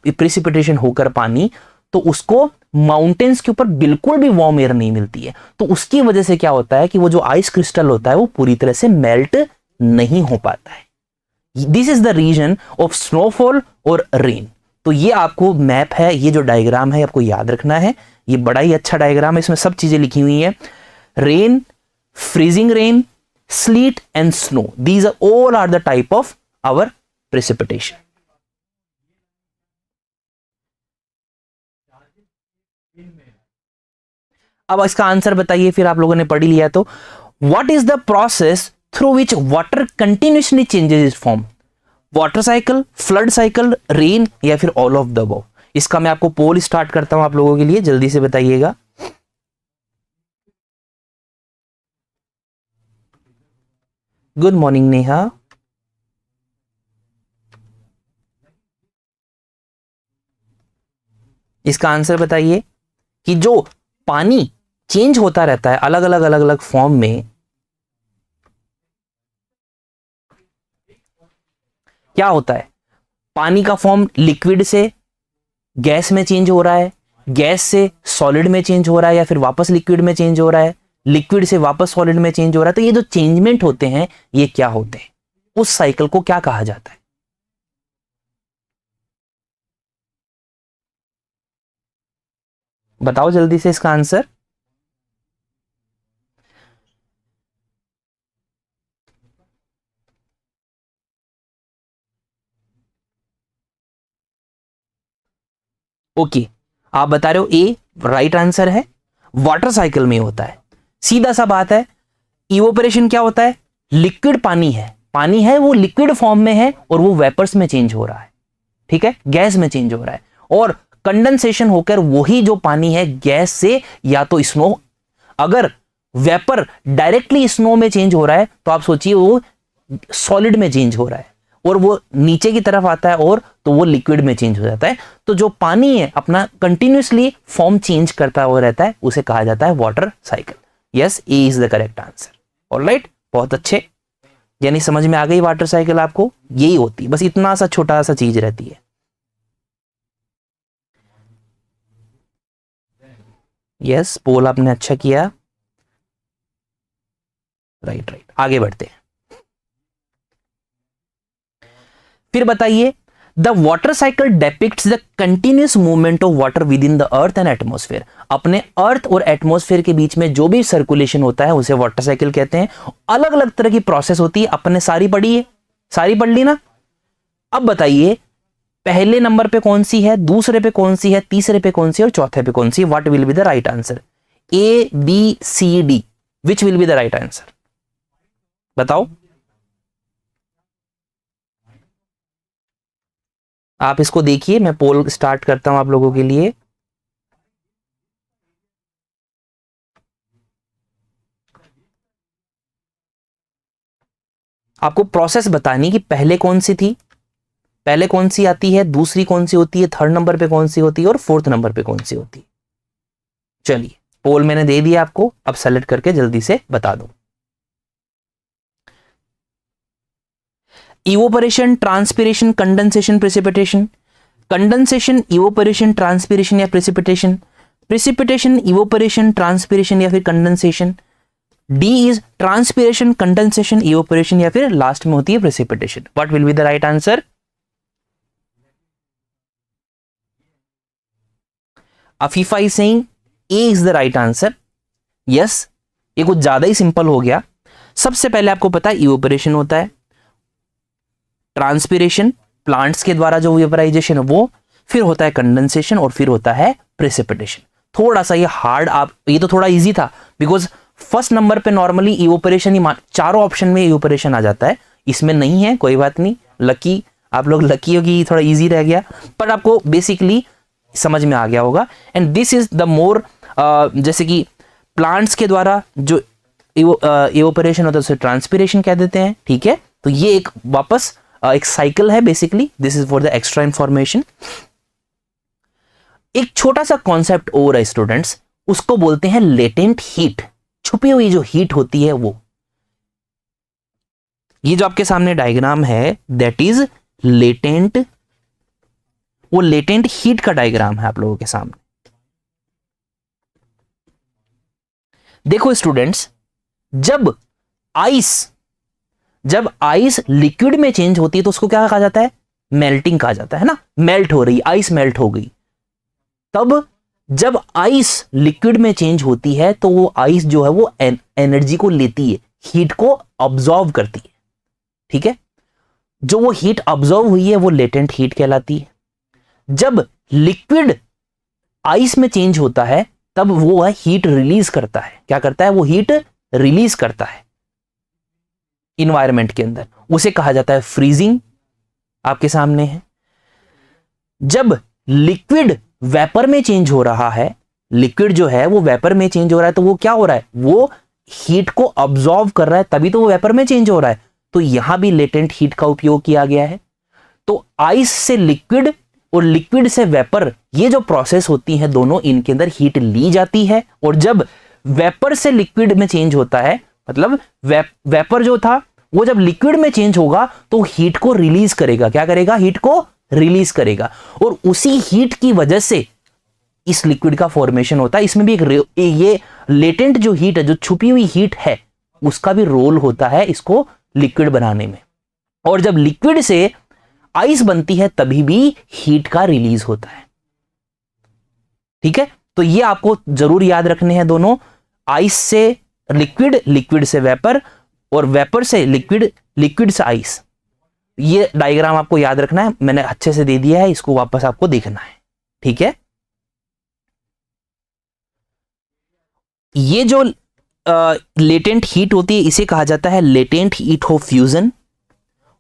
प्रेसिपिटेशन होकर पानी, तो उसको माउंटेन्स के ऊपर बिल्कुल भी वार्म एयर नहीं मिलती है। तो उसकी वजह से क्या होता है कि वो जो आइस क्रिस्टल होता है वो पूरी तरह से मेल्ट नहीं हो पाता है। This is the reason of snowfall और रेन। तो ये आपको मैप है, ये जो डायग्राम है आपको याद रखना है। ये बड़ा ही अच्छा डायग्राम है, इसमें सब चीजें लिखी हुई है। rain, freezing rain, sleet and snow. These are all are the type of our precipitation. अब इसका आंसर बताइए, फिर आप लोगों ने पढ़ लिया तो what is the process through which water continuously changes it's form? Water cycle, flood cycle, rain या फिर ऑल ऑफ द अबव? इसका मैं आपको पोल स्टार्ट करता हूं आप लोगों के लिए, जल्दी से बताइएगा। Good morning Neha. इसका आंसर बताइए कि जो पानी चेंज होता रहता है अलग अलग फॉर्म में, क्या होता है? पानी का फॉर्म लिक्विड से गैस में चेंज हो रहा है, गैस से सॉलिड में चेंज हो रहा है, या फिर वापस लिक्विड में चेंज हो रहा है, लिक्विड से वापस सॉलिड में चेंज हो रहा है। तो ये जो चेंजमेंट होते हैं ये क्या होते हैं? उस साइकिल को क्या कहा जाता है? बताओ जल्दी से इसका आंसर। ओके, आप बता रहे हो ए राइट आंसर है, वाटर साइकिल में होता है। सीधा सा बात है, इवोपरेशन क्या होता है? लिक्विड पानी है वो लिक्विड फॉर्म में है और वो वेपर्स में चेंज हो रहा है, ठीक है, गैस में चेंज हो रहा है। और कंडेंसेशन होकर वही जो पानी है गैस से या तो स्नो, अगर वेपर डायरेक्टली स्नो में चेंज हो रहा है तो आप सोचिए वो सॉलिड में चेंज हो रहा है, और वो नीचे की तरफ आता है और तो वो लिक्विड में चेंज हो जाता है। तो जो पानी है अपना कंटिन्यूसली फॉर्म चेंज करता हुआ रहता है, उसे कहा जाता है water cycle. Yes, A is the correct answer. Alright, बहुत अच्छे, यानी समझ में आ गई वाटर साइकिल आपको, यही होती है, बस इतना सा छोटा सा चीज रहती है। यस, पोल आपने अच्छा किया। राइट, आगे बढ़ते हैं। फिर बताइए, the water cycle depicts the continuous movement of water within the earth and atmosphere. अपने अर्थ और एटमोस्फेयर के बीच में जो भी सर्कुलेशन होता है उसे वाटर साइकिल कहते हैं। अलग अलग तरह की प्रोसेस होती है, अपने सारी पढ़ी है, सारी पढ़ ली ना। अब बताइए पहले नंबर पे कौन सी है, दूसरे पे कौन सी है, तीसरे पे कौन सी है और चौथे पे कौन सी है? What will be the right answer? A, B, C, D, which will be the right answer? बताओ। आप इसको देखिए, मैं पोल स्टार्ट करता हूं आप लोगों के लिए। आपको प्रोसेस बतानी कि पहले कौन सी थी, पहले कौन सी आती है, दूसरी कौन सी होती है, थर्ड नंबर पे कौन सी होती है और फोर्थ नंबर पे कौन सी होती है। चलिए, पोल मैंने दे दिया आपको, अब सेलेक्ट करके जल्दी से बता दो। Evaporation, transpiration, condensation, precipitation. Condensation, evaporation, transpiration या प्रेसिपिटेशन। प्रेसिपिटेशन, इवोपरेशन, ट्रांसपिरेशन या फिर condensation. D is transpiration, condensation, evaporation या फिर लास्ट में होती है precipitation. What will be the right answer? Afifa is saying A is the right answer. Yes, ये कुछ ज्यादा ही सिंपल हो गया। सबसे पहले आपको पता है इवोपरेशन होता है, ट्रांसपिरेशन प्लांट्स के द्वारा जो वेपराइजेशन है वो, फिर होता है कंडेंसेशन और फिर होता है प्रेसिपिटेशन। थोड़ा सा ये हार्ड, आप ये तो थोड़ा इजी था बिकॉज फर्स्ट नंबर पे नॉर्मली इवोपरेशन ही, चारों ऑप्शन में इवोपरेशन आ जाता है, इसमें नहीं है, कोई बात नहीं, लकी आप लोग लकी हो कि थोड़ा इजी रह गया, पर आपको बेसिकली समझ में आ गया होगा। And this is the more, जैसे कि प्लांट्स के द्वारा जो इवोपरेशन होता है उसे ट्रांसपिरेशन कह देते हैं, ठीक है। तो ये एक वापस एक साइकिल है basically, this is for the extra information. एक छोटा सा कॉन्सेप्ट और है स्टूडेंट्स, उसको बोलते हैं लेटेंट हीट, छुपी हुई जो हीट होती है वो। ये जो आपके सामने डायग्राम है दैट इज लेटेंट, वो लेटेंट हीट का डायग्राम है आप लोगों के सामने। देखो स्टूडेंट्स, जब आइस लिक्विड में चेंज होती है तो उसको क्या कहा जाता है? मेल्टिंग कहा जाता है ना, मेल्ट हो रही, आइस मेल्ट हो गई। तब जब आइस लिक्विड में चेंज होती है तो वो आइस जो है वो एनर्जी को लेती है, हीट को ऑब्जॉर्व करती है। ठीक है, जो वो हीट ऑब्जॉर्व हुई है वो लेटेंट हीट कहलाती है। जब लिक्विड आइस में चेंज होता है तब वो है हीट रिलीज करता है। क्या करता है? वो हीट रिलीज करता है इन्वायरमेंट के अंदर, उसे कहा जाता है फ्रीजिंग। आपके सामने है। जब लिक्विड वेपर में चेंज हो रहा है, लिक्विड जो है वो वेपर में चेंज हो रहा है, तो वो क्या हो रहा है? वो हीट को ऑब्जॉर्व कर रहा है, तभी तो वो वेपर में चेंज हो रहा है। तो यहां भी लेटेंट हीट का उपयोग किया गया है। तो आइस से लिक्विड और लिक्विड से वेपर, ये जो प्रोसेस होती है दोनों, इनके अंदर हीट ली जाती है। और जब वेपर से लिक्विड में चेंज होता है, मतलब वेपर जो था वो जब लिक्विड में चेंज होगा तो हीट को रिलीज करेगा। क्या करेगा? हीट को रिलीज करेगा। और उसी हीट की वजह से इस लिक्विड का फॉर्मेशन होता है। इसमें भी ये लेटेंट जो हीट है, जो छुपी हुई हीट है, उसका भी रोल होता है इसको लिक्विड बनाने में। और जब लिक्विड से आइस बनती है तभी भी हीट का रिलीज होता है। ठीक है, तो ये आपको जरूर याद रखने हैं दोनों, आइस से लिक्विड, लिक्विड से वेपर, और वेपर से लिक्विड, लिक्विड से आइस। ये डायग्राम आपको याद रखना है, मैंने अच्छे से दे दिया है, इसको वापस आपको देखना है। ठीक है, ये जो लेटेंट हीट होती है इसे कहा जाता है लेटेंट हीट ऑफ फ्यूजन।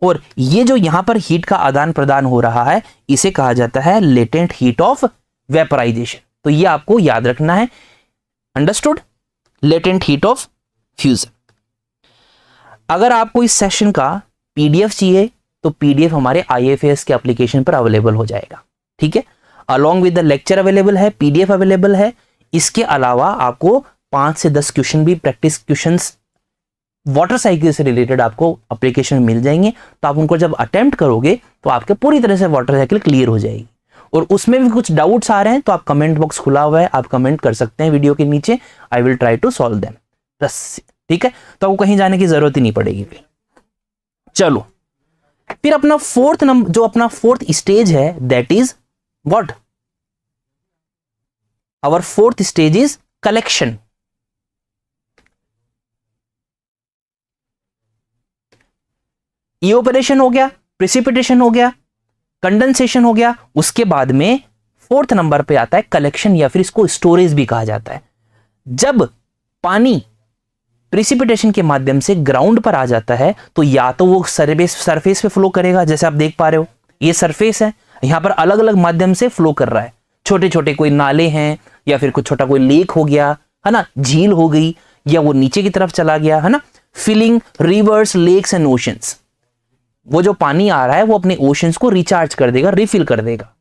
और ये जो यहां पर हीट का आदान प्रदान हो रहा है इसे कहा जाता है लेटेंट हीट ऑफ वेपराइजेशन। तो ये आपको याद रखना है। Understood? Latent heat of fusion. अगर आपको इस सेशन का पीडीएफ चाहिए तो पीडीएफ हमारे आईएफएस के एप्लीकेशन पर अवेलेबल हो जाएगा। ठीक है, along with the lecture available है, पीडीएफ अवेलेबल है। इसके अलावा आपको 5 से 10 क्वेश्चन भी, प्रैक्टिस क्वेश्चंस वाटर साइकिल से रिलेटेड आपको एप्लीकेशन में मिल जाएंगे। तो आप उनको जब अटेम्प्ट करोगे तो आपके पूरी तरह से वाटर साइकिल क्लियर हो जाएगी। और उसमें भी कुछ डाउट्स आ रहे हैं तो आप कमेंट बॉक्स खुला हुआ है, आप कमेंट कर सकते हैं वीडियो के नीचे। I will try to solve them. बस, ठीक है, तो आपको कहीं जाने की जरूरत ही नहीं पड़ेगी। चलो, फिर अपना फोर्थ नंबर, जो अपना फोर्थ स्टेज है, that is what? Our fourth stage is collection. Evaporation हो गया, प्रेसिपिटेशन हो गया, कंडेंसेशन हो गया। उसके बाद में फोर्थ नंबर पे आता है कलेक्शन, या फिर इसको स्टोरेज भी कहा जाता है। जब पानी प्रेसिपिटेशन के माध्यम से ग्राउंड पर आ जाता है तो या तो वो सरफेस पे फ्लो करेगा, जैसे आप देख पा रहे हो ये सरफेस है, यहां पर अलग अलग माध्यम से फ्लो कर रहा है। छोटे छोटे कोई नाले हैं, या फिर कुछ छोटा कोई लेक हो गया, है ना, झील हो गई, या वो नीचे की तरफ चला गया, है ना। Filling rivers, lakes and oceans. वो जो पानी आ रहा है वो अपने ओशंस को रिचार्ज कर देगा, रिफिल कर देगा।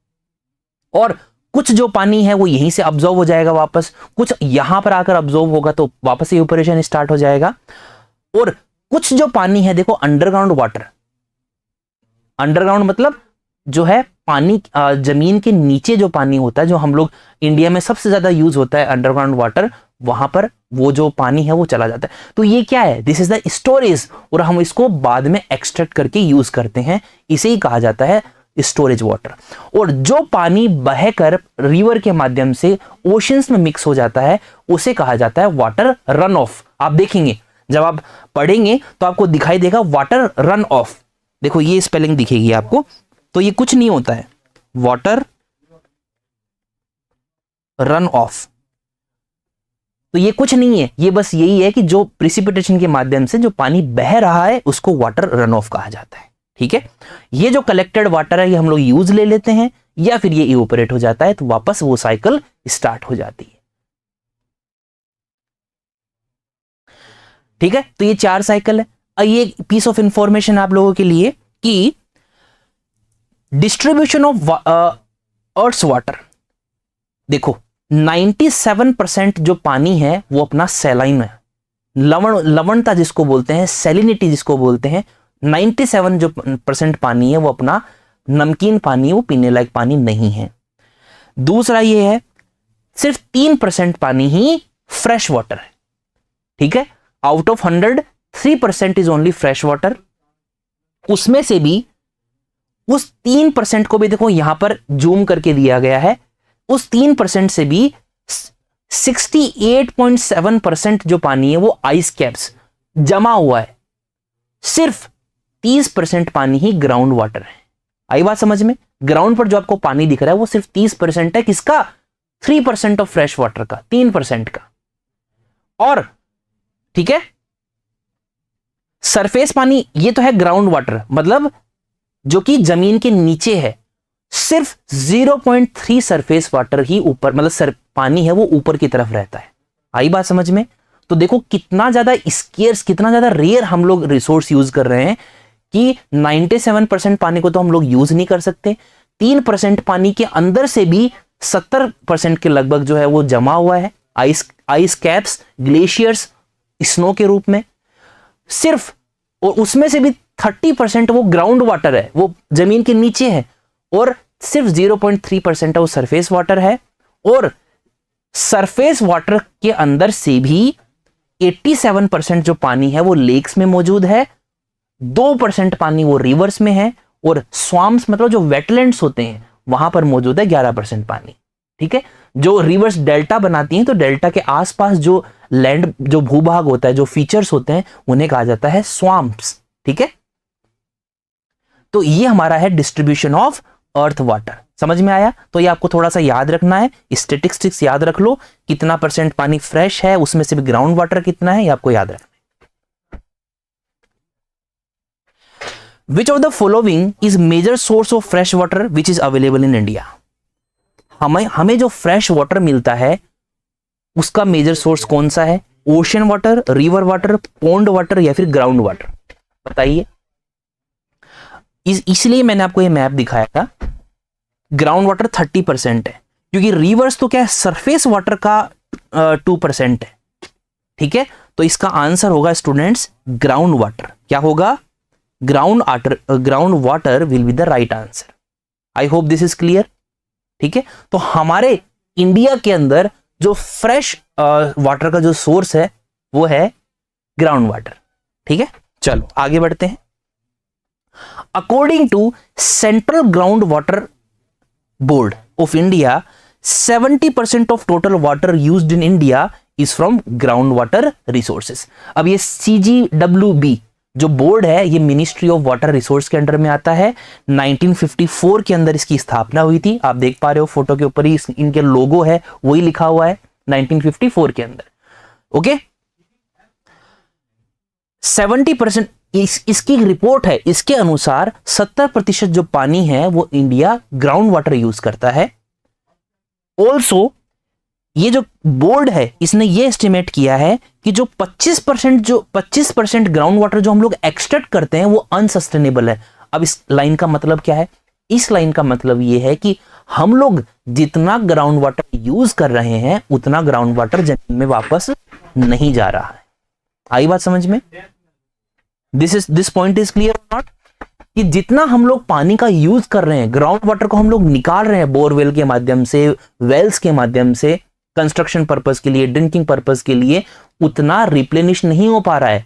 और कुछ जो पानी है वो यहीं से अब्जॉर्व हो जाएगा वापस, कुछ यहां पर आकर अब्जॉर्व होगा तो वापस इवेपोरेशन स्टार्ट हो जाएगा। और कुछ जो पानी है, देखो अंडरग्राउंड वाटर, अंडरग्राउंड मतलब जो है पानी, जमीन के नीचे जो पानी होता है, जो हम लोग इंडिया में सबसे ज्यादा यूज होता है अंडरग्राउंड वाटर, वहां पर वो जो पानी है वो चला जाता है। तो ये क्या है? This is the storage. और हम इसको बाद में एक्सट्रैक्ट करके यूज करते हैं, इसे ही कहा जाता है स्टोरेज वाटर। और जो पानी बहकर रिवर के माध्यम से ओशंस में मिक्स हो जाता है उसे कहा जाता है वाटर रन ऑफ। आप देखेंगे जब आप पढ़ेंगे तो आपको दिखाई देगा वाटर रन ऑफ। देखो ये स्पेलिंग दिखेगी आपको, तो ये कुछ नहीं होता है वाटर रन ऑफ, तो ये कुछ नहीं है, ये बस यही है कि जो प्रेसिपिटेशन के माध्यम से जो पानी बह रहा है उसको वाटर रन ऑफ कहा जाता है। ठीक है, ये जो कलेक्टेड वाटर है ये हम लोग यूज ले लेते हैं, या फिर ये इवेपोरेट हो जाता है तो वापस वो साइकिल स्टार्ट हो जाती है। ठीक है, तो ये 4 साइकिल है। ये पीस ऑफ इंफॉर्मेशन आप लोगों के लिए कि डिस्ट्रीब्यूशन ऑफ अर्थ वाटर, देखो 97% जो पानी है वो अपना सैलाइन है, लवणता जिसको बोलते हैं, सैलिनिटी जिसको बोलते हैं। 97 जो % पानी है वो अपना नमकीन पानी, वो पीने लायक पानी नहीं है। दूसरा ये है सिर्फ 3% पानी ही फ्रेश वाटर है। ठीक है, out of 100 3% is only fresh water. उसमें से भी उस 3% को भी देखो यहां पर जूम करके दिया गया है, उस 3% से भी 68.7% जो पानी है वो आइस कैप्स जमा हुआ है। सिर्फ 30% पानी ही ग्राउंड वाटर है। आई बात समझ में? ग्राउंड पर जो आपको पानी दिख रहा है वो सिर्फ 30% है। किसका? 3% ऑफ फ्रेश वाटर का, 3% का। और ठीक है, सरफेस पानी ये तो है ग्राउंड वाटर, मतलब जो कि जमीन के नीचे है। सिर्फ 0.3 सरफेस वाटर ही ऊपर, मतलब पानी है वो ऊपर की तरफ रहता है। आई बात समझ में? तो देखो कितना ज्यादा स्केर्स, कितना ज्यादा रेयर हम लोग रिसोर्स यूज कर रहे हैं कि 97% पानी को तो हम लोग यूज नहीं कर सकते। 3% पानी के अंदर से भी 70% के लगभग जो है वो जमा हुआ है, आइस कैप्स, ग्लेशियर्स, स्नो के रूप में सिर्फ। और उसमें से भी 30% वो ग्राउंड वाटर है, वो जमीन के नीचे है, और सिर्फ 0.3% वो सरफेस वाटर है। और सरफेस वाटर के अंदर से भी 87% जो पानी है वो लेक्स में मौजूद है, 2% पानी वो रिवर्स में है, और स्वाम्स मतलब जो वेटलैंड्स होते हैं वहां पर मौजूद है 11% पानी। ठीक है, जो रिवर्स डेल्टा बनाती हैं, तो डेल्टा के आसपास जो लैंड, जो भूभाग होता है, जो फीचर्स होते हैं, उन्हें कहा जाता है स्वाम्प्स। ठीक है, तो ये हमारा है डिस्ट्रीब्यूशन ऑफ अर्थ वाटर। समझ में आया? तो ये आपको थोड़ा सा याद रखना है, स्टैटिस्टिक्स याद रख लो, कितना % पानी फ्रेश है, उसमें से भी ग्राउंड वाटर कितना है, ये आपको याद रखना है। Which of the following is major source of fresh water which is available in India? हमें जो फ्रेश वाटर मिलता है उसका मेजर सोर्स कौन सा है? Ocean water, river water, pond water, या फिर ग्राउंड वाटर? बताइए। इसलिए मैंने आपको ये मैप दिखाया था। ग्राउंड वाटर 30% है, क्योंकि रिवर्स तो क्या है, सरफेस वाटर का 2% है। ठीक है, तो इसका आंसर होगा स्टूडेंट्स ग्राउंड वाटर। क्या होगा? Ground water will be the right answer. I hope this is clear. ठीक है, तो हमारे इंडिया के अंदर जो फ्रेश वाटर का जो सोर्स है वो है ग्राउंड वाटर। ठीक है, चलो आगे बढ़ते हैं। According to Central Ground Water Board of India, 70% of total water used in India is from ground water resources. अब ये CGWB जो बोर्ड है, ये मिनिस्ट्री ऑफ वाटर रिसोर्स के अंडर में आता है। 1954 के अंदर इसकी स्थापना हुई थी। आप देख पा रहे हो फोटो के ऊपर ही इनके लोगो है, वही लिखा हुआ है 1954 के अंदर। ओके, 70% इसकी रिपोर्ट है, इसके अनुसार 70% जो पानी है वो इंडिया ग्राउंड वाटर यूज करता है। ऑल्सो ये जो बोर्ड है इसने ये एस्टिमेट किया है कि जो 25% ग्राउंड वाटर जो हम लोग एक्सट्रैक्ट करते हैं वो अनसस्टेनेबल है। अब इस लाइन का मतलब क्या है? इस लाइन का मतलब ये है कि हम लोग जितना ग्राउंड वाटर यूज कर रहे हैं उतना ग्राउंड वाटर जमीन में वापस नहीं जा रहा है। आई बात समझ में? दिस पॉइंट इज क्लियर और नॉट? कि जितना हम लोग पानी का यूज कर रहे हैं, ग्राउंड वाटर को हम लोग निकाल रहे हैं बोरवेल के माध्यम से, वेल्स के माध्यम से, कंस्ट्रक्शन पर्पस के लिए, ड्रिंकिंग पर्पस के लिए, उतना रिप्लेनिश नहीं हो पा रहा है।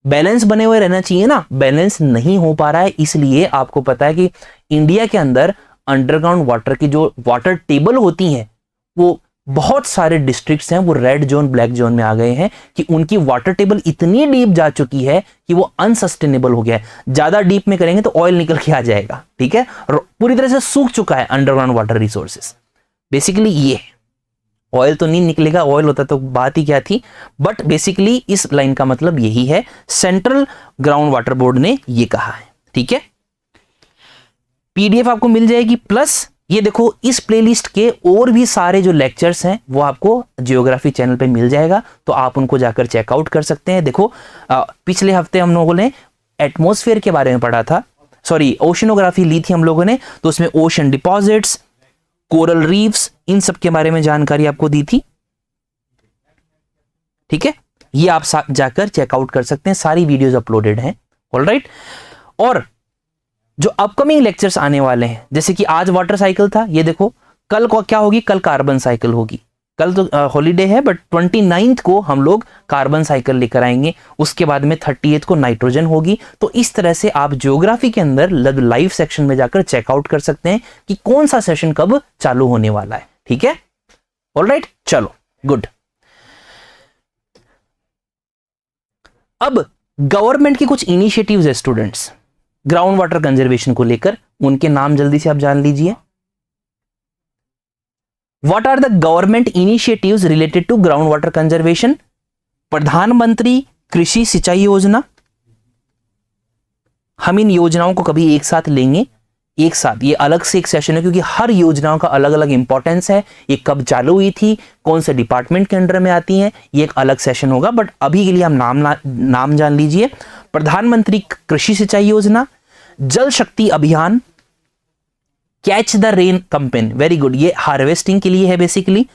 बैलेंस बने हुए रहना चाहिए ना, बैलेंस नहीं हो पा रहा है। इसलिए आपको पता है कि इंडिया के अंदर अंडरग्राउंड वाटर की जो वाटर टेबल होती हैं, वो बहुत सारे डिस्ट्रिक्ट्स हैं वो रेड जोन, ब्लैक जोन में आ गए हैं कि उनकी वाटर टेबल इतनी डीप जा चुकी है कि वो अनसस्टेनेबल हो गया है। ज्यादा डीप में करेंगे तो ऑयल निकल के आ जाएगा। ठीक है, और पूरी तरह से सूख चुका है अंडरग्राउंड वाटर रिसोर्सेस। बेसिकली ये ऑयल तो नहीं निकलेगा, ऑयल होता तो बात ही क्या थी, बट बेसिकली इस लाइन का मतलब यही है। सेंट्रल ग्राउंड वाटर बोर्ड ने ये कहा है। ठीक है, PDF आपको मिल जाएगी, प्लस ये देखो इस प्लेलिस्ट के और भी सारे जो लेक्चर्स हैं वो आपको जियोग्राफी चैनल पे मिल जाएगा, तो आप उनको जाकर चेकआउट कर सकते हैं। देखो पिछले हफ्ते हम लोगों ने एटमॉस्फेयर के बारे में पढ़ा था, सॉरी ओशनोग्राफी ली थी हम लोगों ने, तो उसमें ओशन डिपॉजिट्स, कोरल रीफ्स, इन सब के बारे में जानकारी आपको दी थी। ठीक है, ये आप जाकर चेकआउट कर सकते हैं, सारी वीडियोस अपलोडेड हैं। ऑलराइट, और जो अपकमिंग लेक्चर्स आने वाले हैं, जैसे कि आज वाटर साइकिल था, ये देखो कल को क्या होगी, कल कार्बन साइकिल होगी। कल तो हॉलीडे है, बट 29 को हम लोग कार्बन साइकिल लेकर आएंगे। उसके बाद में 30 को नाइट्रोजन होगी। तो इस तरह से आप ज्योग्राफी के अंदर लाइव सेक्शन में जाकर चेकआउट कर सकते हैं कि कौन सा सेशन कब चालू होने वाला है। ठीक है, ऑलराइट, चलो गुड। अब गवर्नमेंट के कुछ इनिशिएटिव्स है स्टूडेंट्स ग्राउंड वाटर कंजर्वेशन को लेकर, उनके नाम जल्दी से आप जान लीजिए। What are the government initiatives related to ground water conservation? Pradhan Mantri Krishi सिंचाई योजना। हम इन योजनाओं को कभी एक साथ लेंगे, एक साथ, ये अलग से एक सेशन है क्योंकि हर योजनाओं का अलग अलग इंपॉर्टेंस है, ये कब चालू हुई थी, कौन से डिपार्टमेंट के अंडर में आती हैं, ये एक अलग सेशन होगा। बट अभी के लिए हम नाम जान लीजिए। प्रधानमंत्री कृषि सिंचाई योजना, जल शक्ति अभियान, catch the rain campaign, very good, ये हार्वेस्टिंग के लिए है बेसिकली।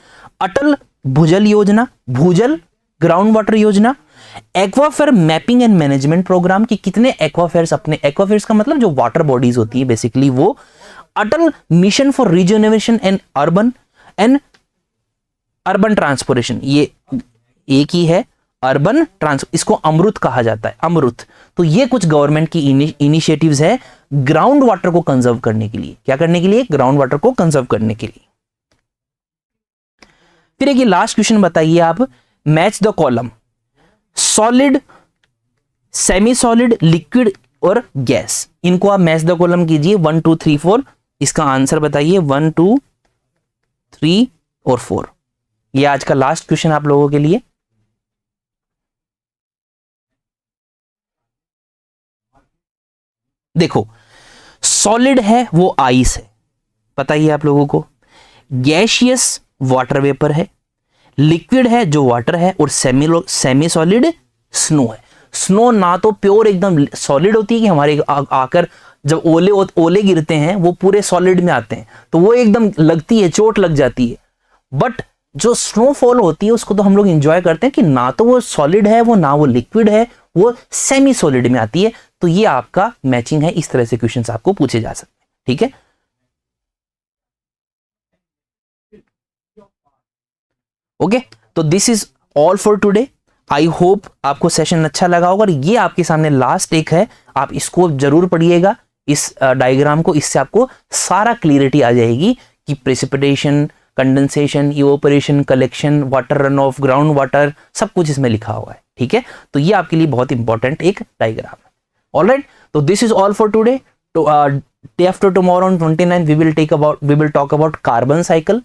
अटल भूजल योजना, भूजल ग्राउंड वाटर योजना। एक्वाफेयर मैपिंग एंड मैनेजमेंट प्रोग्राम की कितने एक्वाफेयर्स, अपने एक्वाफेयर्स का मतलब जो वाटर बॉडीज होती है बेसिकली वो। Atal mission for regeneration and urban transportation, ये एक ही है, अर्बन ट्रांस, इसको अमृत कहा जाता है, अमृत। तो ये कुछ गवर्नमेंट की इनिशिएटिव्स है ग्राउंड वाटर को कंजर्व करने के लिए। क्या करने के लिए? ग्राउंड वाटर को कंजर्व करने के लिए। फिर एक लास्ट क्वेश्चन बताइए आप, match the column, solid, semi solid, liquid और गैस, इनको आप मैच द कॉलम कीजिए 1 2 3 4। इसका आंसर बताइए 1 2 3 और 4। ये आज का लास्ट क्वेश्चन आप लोगों के लिए। देखो, सॉलिड है वो आइस है, पता ही है आप लोगों को। गैशियस वाटर वेपर है, लिक्विड है जो वाटर है, और सेमी सॉलिड स्नो है। स्नो ना तो प्योर एकदम सॉलिड होती है कि हमारे आकर जब ओले गिरते हैं वो पूरे सॉलिड में आते हैं तो वो एकदम लगती है, चोट लग जाती है। बट जो स्नोफॉल होती है उसको तो हम लोग एंजॉय करते हैं कि ना तो वो सॉलिड है, वो ना वो लिक्विड है, वो सेमी सॉलिड में आती है। तो ये आपका मैचिंग है, इस तरह से क्वेश्चंस आपको पूछे जा सकते हैं, ठीक है। ओके, तो this is all for today. I hope आपको सेशन अच्छा लगा होगा। और ये आपके सामने लास्ट एक है, आप इसको जरूर पढ़िएगा, इस डायग्राम को, इससे आपको सारा क्लियरिटी आ जाएगी कि precipitation, condensation, evaporation, collection, water run of, ground water, सब कुछ इसमें लिखा हुआ है, ठीक है। तो ये आपके लिए बहुत इंपॉर्टेंट एक डायग्राम है। ऑलराइट, तो this is all for today. Day after tomorrow on 29 we will talk about carbon cycle,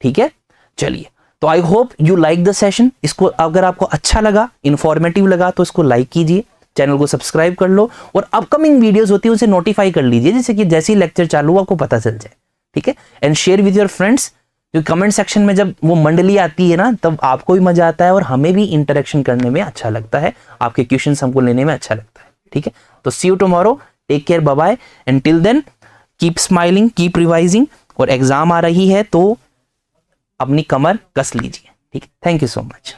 ठीक है। चलिए, तो I hope you like the session. इसको अगर आपको अच्छा लगा, इंफॉर्मेटिव लगा तो इसको लाइक कीजिए, चैनल को सब्सक्राइब कर लो, और अपकमिंग वीडियोस होती है उसे नोटिफाई कर लीजिए, जैसे कि जैसे ही लेक्चर चालू हो आपको पता चल जाए, ठीक है। And share with your friends. जो कमेंट सेक्शन में जब वो मंडली आती है ना, तब आपको भी मजा आता है और हमें भी इंटरेक्शन करने में अच्छा लगता है, आपके क्वेश्चंस हमको लेने में अच्छा लगता है, ठीक है। तो see you tomorrow, take care, bye bye, and till then keep smiling, keep revising. और एग्जाम आ रही है तो अपनी कमर कस लीजिए, ठीक है। Thank you so much.